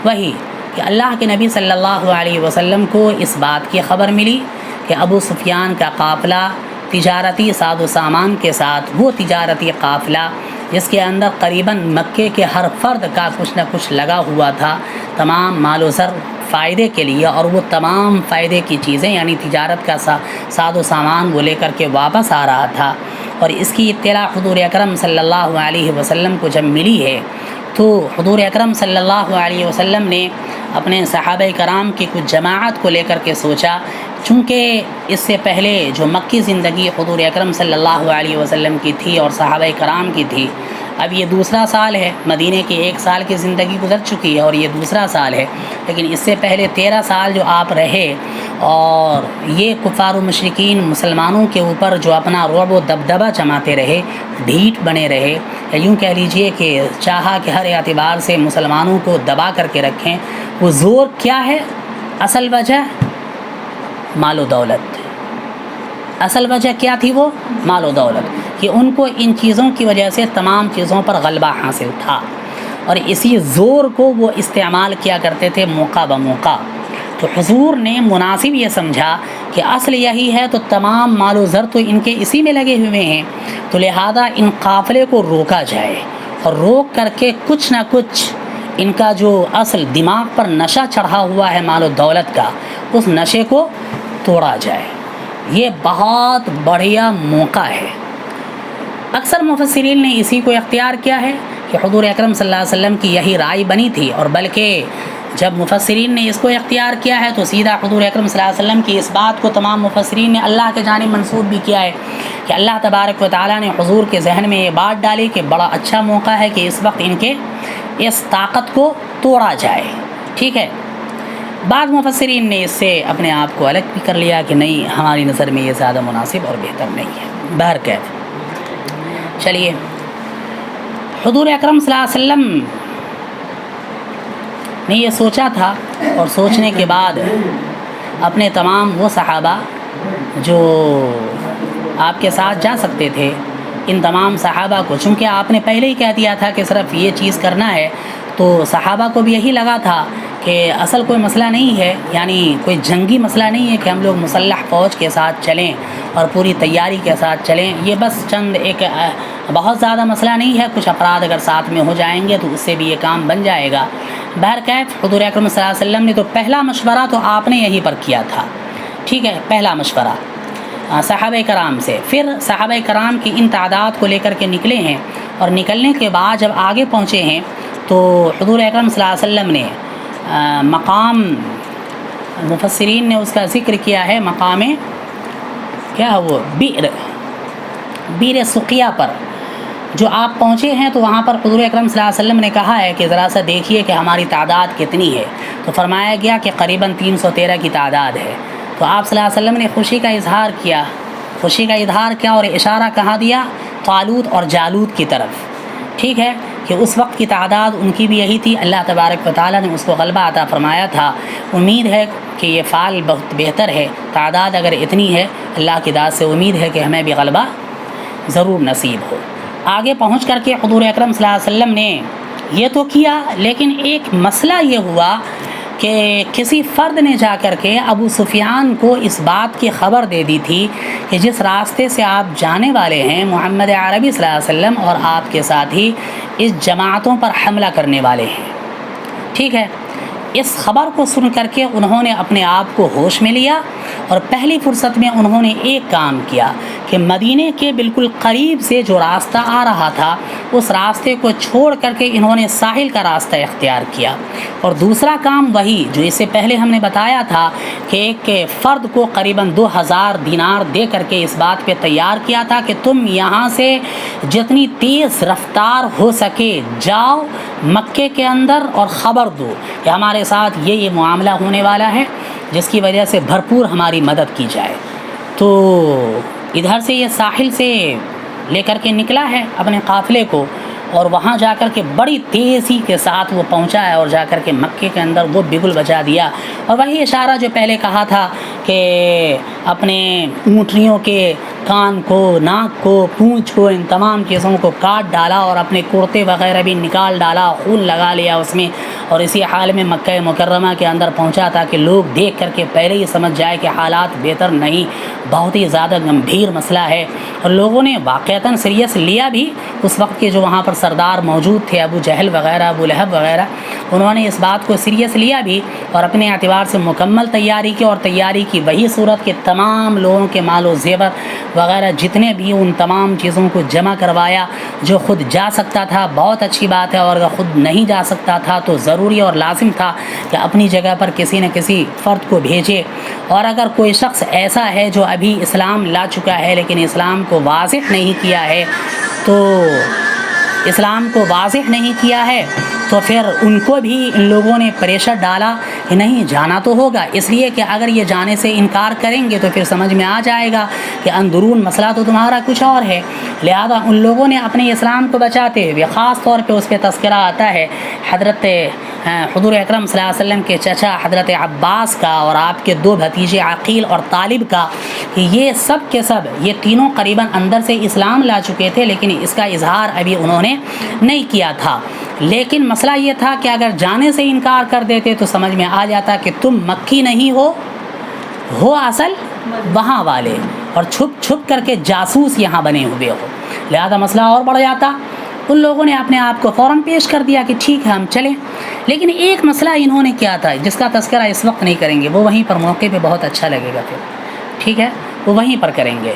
وہی کہ اللہ کے نبی صلی اللہ علیہ وسلم کو اس بات کی خبر ملی کہ ابو سفیان کا قافلہ تجارتی ساز و سامان کے ساتھ، وہ تجارتی قافلہ جس کے اندر قریباً مکے کے ہر فرد کا کچھ نہ کچھ لگا ہوا تھا تمام مال و زر فائدے کے لیے، اور وہ تمام فائدے کی چیزیں یعنی تجارت کا ساز و سامان وہ لے کر کے واپس آ رہا تھا۔ اور اس کی اطلاع حضور اکرم صلی اللہ علیہ وسلم کو جب ملی ہے تو حضور اکرم صلی اللہ علیہ وسلم نے اپنے صحابہ کرام کی کچھ جماعت کو لے کر کے سوچا، چونکہ اس سے پہلے جو مکی زندگی حضور اکرم صلی اللہ علیہ وسلم کی تھی اور صحابہ کرام کی تھی، اب یہ دوسرا سال ہے، مدینے کی 1 سال کی زندگی گزر چکی ہے اور یہ دوسرا سال ہے، لیکن اس سے پہلے 13 سال جو آپ رہے اور یہ کفار و مشرکین مسلمانوں کے اوپر جو اپنا رعب و دبدبہ جماتے رہے، ڈھیٹ بنے رہے، یا یوں کہہ لیجئے کہ چاہا کہ ہر اعتبار سے مسلمانوں کو دبا کر کے رکھیں، وہ زور کیا ہے؟ اصل وجہ مال و دولت۔ اصل وجہ کیا تھی؟ وہ مال و دولت، کہ ان کو ان چیزوں کی وجہ سے تمام چیزوں پر غلبہ حاصل تھا، اور اسی زور کو وہ استعمال کیا کرتے تھے موقع بموقع۔ تو حضور نے مناسب یہ سمجھا کہ اصل یہی ہے، تو تمام مال و زر تو ان کے اسی میں لگے ہوئے ہیں، تو لہذا ان قافلے کو روکا جائے، اور روک کر کے کچھ نہ کچھ ان کا جو اصل دماغ پر نشہ چڑھا ہوا ہے مال و دولت کا، اس نشے کو توڑا جائے۔ یہ بہت بڑھیا موقع ہے۔ اکثر مفسرین نے اسی کو اختیار کیا ہے کہ حضور اکرم صلی اللہ علیہ وسلم کی یہی رائے بنی تھی، اور بلکہ جب مفسرین نے اس کو اختیار کیا ہے تو سیدھا حضور اکرم صلی اللہ علیہ وسلم کی اس بات کو تمام مفسرین نے اللہ کے جانب منسوب بھی کیا ہے کہ اللہ تبارک و تعالیٰ نے حضور کے ذہن میں یہ بات ڈالی کہ بڑا اچھا موقع ہے کہ اس وقت ان کے اس طاقت کو توڑا جائے۔ ٹھیک ہے، بعض مفسرین نے اس سے اپنے آپ کو الگ بھی کر لیا کہ نہیں، ہماری نظر میں یہ زیادہ مناسب اور بہتر نہیں ہے۔ بہرکیف چلیے، حضور اکرم صلی اللہ علیہ وسلم نے یہ سوچا تھا، اور سوچنے کے بعد اپنے تمام وہ صحابہ جو آپ کے ساتھ جا سکتے تھے، ان تمام صحابہ کو، چونکہ آپ نے پہلے ہی کہہ دیا تھا کہ صرف یہ چیز کرنا ہے، تو صحابہ کو بھی یہی لگا تھا کہ اصل کوئی مسئلہ نہیں ہے، یعنی کوئی جنگی مسئلہ نہیں ہے کہ ہم لوگ مسلح فوج کے ساتھ چلیں اور پوری تیاری کے ساتھ چلیں، یہ بس چند ایک بہت زیادہ مسئلہ نہیں ہے، کچھ افراد اگر ساتھ میں ہو جائیں گے تو اس سے بھی یہ کام بن جائے گا۔ بہرکیف حضور اکرم صلی اللہ علیہ وسلم نے تو پہلا مشورہ تو آپ نے یہیں پر کیا تھا، ٹھیک ہے، پہلا مشورہ صحابہ کرام سے، پھر صحابہ کرام کی ان تعداد کو لے کر کے نکلے ہیں، اور نکلنے کے بعد جب آگے پہنچے ہیں تو حضور اکرم صلی اللہ علیہ وسلم نے مقام، مفسرین نے اس کا ذکر کیا ہے، مقام کیا وہ بیر سقیہ پر جو آپ پہنچے ہیں، تو وہاں پر حضور اکرم صلی اللہ علیہ وسلم نے کہا ہے کہ ذرا سا دیکھیے کہ ہماری تعداد کتنی ہے، تو فرمایا گیا کہ قریباً 313 کی تعداد ہے۔ تو آپ صلی اللہ علیہ وسلم نے خوشی کا اظہار کیا، اور اشارہ کہاں دیا؟ طالوت اور جالوت کی طرف، ٹھیک ہے، کہ اس وقت کی تعداد ان کی بھی یہی تھی، اللہ تبارک و تعالیٰ نے اس کو غلبہ عطا فرمایا تھا۔ امید ہے کہ یہ فعل بہت بہتر ہے، تعداد اگر اتنی ہے، اللہ کی ذات سے امید ہے کہ ہمیں بھی غلبہ ضرور نصیب ہو۔ آگے پہنچ کر کے حضور اکرم صلی اللہ علیہ وسلم نے یہ تو کیا، لیکن ایک مسئلہ یہ ہوا کہ کسی فرد نے جا کر کے ابو سفیان کو اس بات کی خبر دے دی تھی کہ جس راستے سے آپ جانے والے ہیں محمد عربی صلی اللہ علیہ وسلم اور آپ کے ساتھی اس جماعتوں پر حملہ کرنے والے ہیں، ٹھیک ہے۔ اس خبر کو سن کر کے انہوں نے اپنے آپ کو ہوش میں لیا، اور پہلی فرصت میں انہوں نے ایک کام کیا کہ مدینے کے بالکل قریب سے جو راستہ آ رہا تھا اس راستے کو چھوڑ کر کے انہوں نے ساحل کا راستہ اختیار کیا، اور دوسرا کام وہی جو اس سے پہلے ہم نے بتایا تھا کہ ایک فرد کو قریباً 2000 دینار دے کر کے اس بات پہ تیار کیا تھا کہ تم یہاں سے جتنی تیز رفتار ہو سکے جاؤ مکے کے اندر اور خبر دو کہ ہمارے ساتھ یہ معاملہ ہونے والا ہے، جس کی وجہ سے بھرپور ہماری مدد کی جائے۔ تو ادھر سے یہ ساحل سے لے کر کے نکلا ہے اپنے قافلے کو، اور وہاں جا کر کے بڑی تیزی کے ساتھ وہ پہنچا ہے، اور جا کر کے مکے کے اندر وہ بگل بجا دیا، اور وہی اشارہ جو پہلے کہا تھا کہ اپنے اونٹنیوں کے کان کو، ناک کو، پونچھ کو، ان تمام چیزوں کو کاٹ ڈالا اور اپنے کرتے وغیرہ بھی نکال ڈالا، خون لگا لیا اس میں، اور اسی حال میں مکہ مکرمہ کے اندر پہنچا تاکہ لوگ دیکھ کر کے پہلے ہی سمجھ جائے کہ حالات بہتر نہیں، بہت ہی زیادہ گمبھیر مسئلہ ہے۔ اور لوگوں نے واقعتاً سیریس لیا بھی، اس وقت کے جو وہاں پر سردار موجود تھے، ابو جہل وغیرہ، ابو لہب وغیرہ، انہوں نے اس بات کو سیریس لیا بھی اور اپنے اعتبار سے مکمل تیاری کی، اور تیاری کی وہی صورت کہ تمام لوگوں کے مال و زیور وغیرہ جتنے بھی ان تمام چیزوں کو جمع کروایا۔ جو خود جا سکتا تھا بہت اچھی بات ہے، اور اگر خود نہیں جا سکتا تھا تو ضروری اور لازم تھا کہ اپنی جگہ پر کسی نہ کسی فرد کو بھیجے۔ اور اگر کوئی شخص ایسا ہے جو ابھی اسلام لا چکا ہے لیکن اسلام کو واضح نہیں کیا ہے، تو اسلام کو واضح نہیں کیا ہے تو پھر ان کو بھی ان لوگوں نے پریشر ڈالا کہ نہیں جانا تو ہوگا، اس لیے کہ اگر یہ جانے سے انکار کریں گے تو پھر سمجھ میں آ جائے گا کہ اندرون مسئلہ تو تمہارا کچھ اور ہے۔ لہذا ان لوگوں نے اپنے اسلام کو بچاتے ہوئے، خاص طور پہ اس پہ تذکرہ آتا ہے حضرت حضور اکرم صلی اللہ علیہ وسلم کے چچا حضرت عباس کا اور آپ کے دو بھتیجے عقیل اور طالب کا، کہ یہ سب کے سب یہ تینوں قریباً اندر سے اسلام لا چکے تھے لیکن اس کا اظہار ابھی انہوں نے نہیں کیا تھا۔ لیکن مسئلہ یہ تھا کہ اگر جانے سے انکار کر دیتے تو سمجھ میں آ جاتا کہ تم مکی نہیں ہو اصل وہاں والے، اور چھپ چھپ کر کے جاسوس یہاں بنے ہوئے ہو، لہذا مسئلہ اور بڑھ جاتا۔ ان لوگوں نے اپنے آپ کو فوراً پیش کر دیا کہ ٹھیک ہے ہم چلیں۔ لیکن ایک مسئلہ انہوں نے کیا تھا جس کا تذکرہ اس وقت نہیں کریں گے، وہ وہیں پر موقع پہ بہت اچھا لگے گا پھر، ٹھیک ہے، وہ وہیں پر کریں گے۔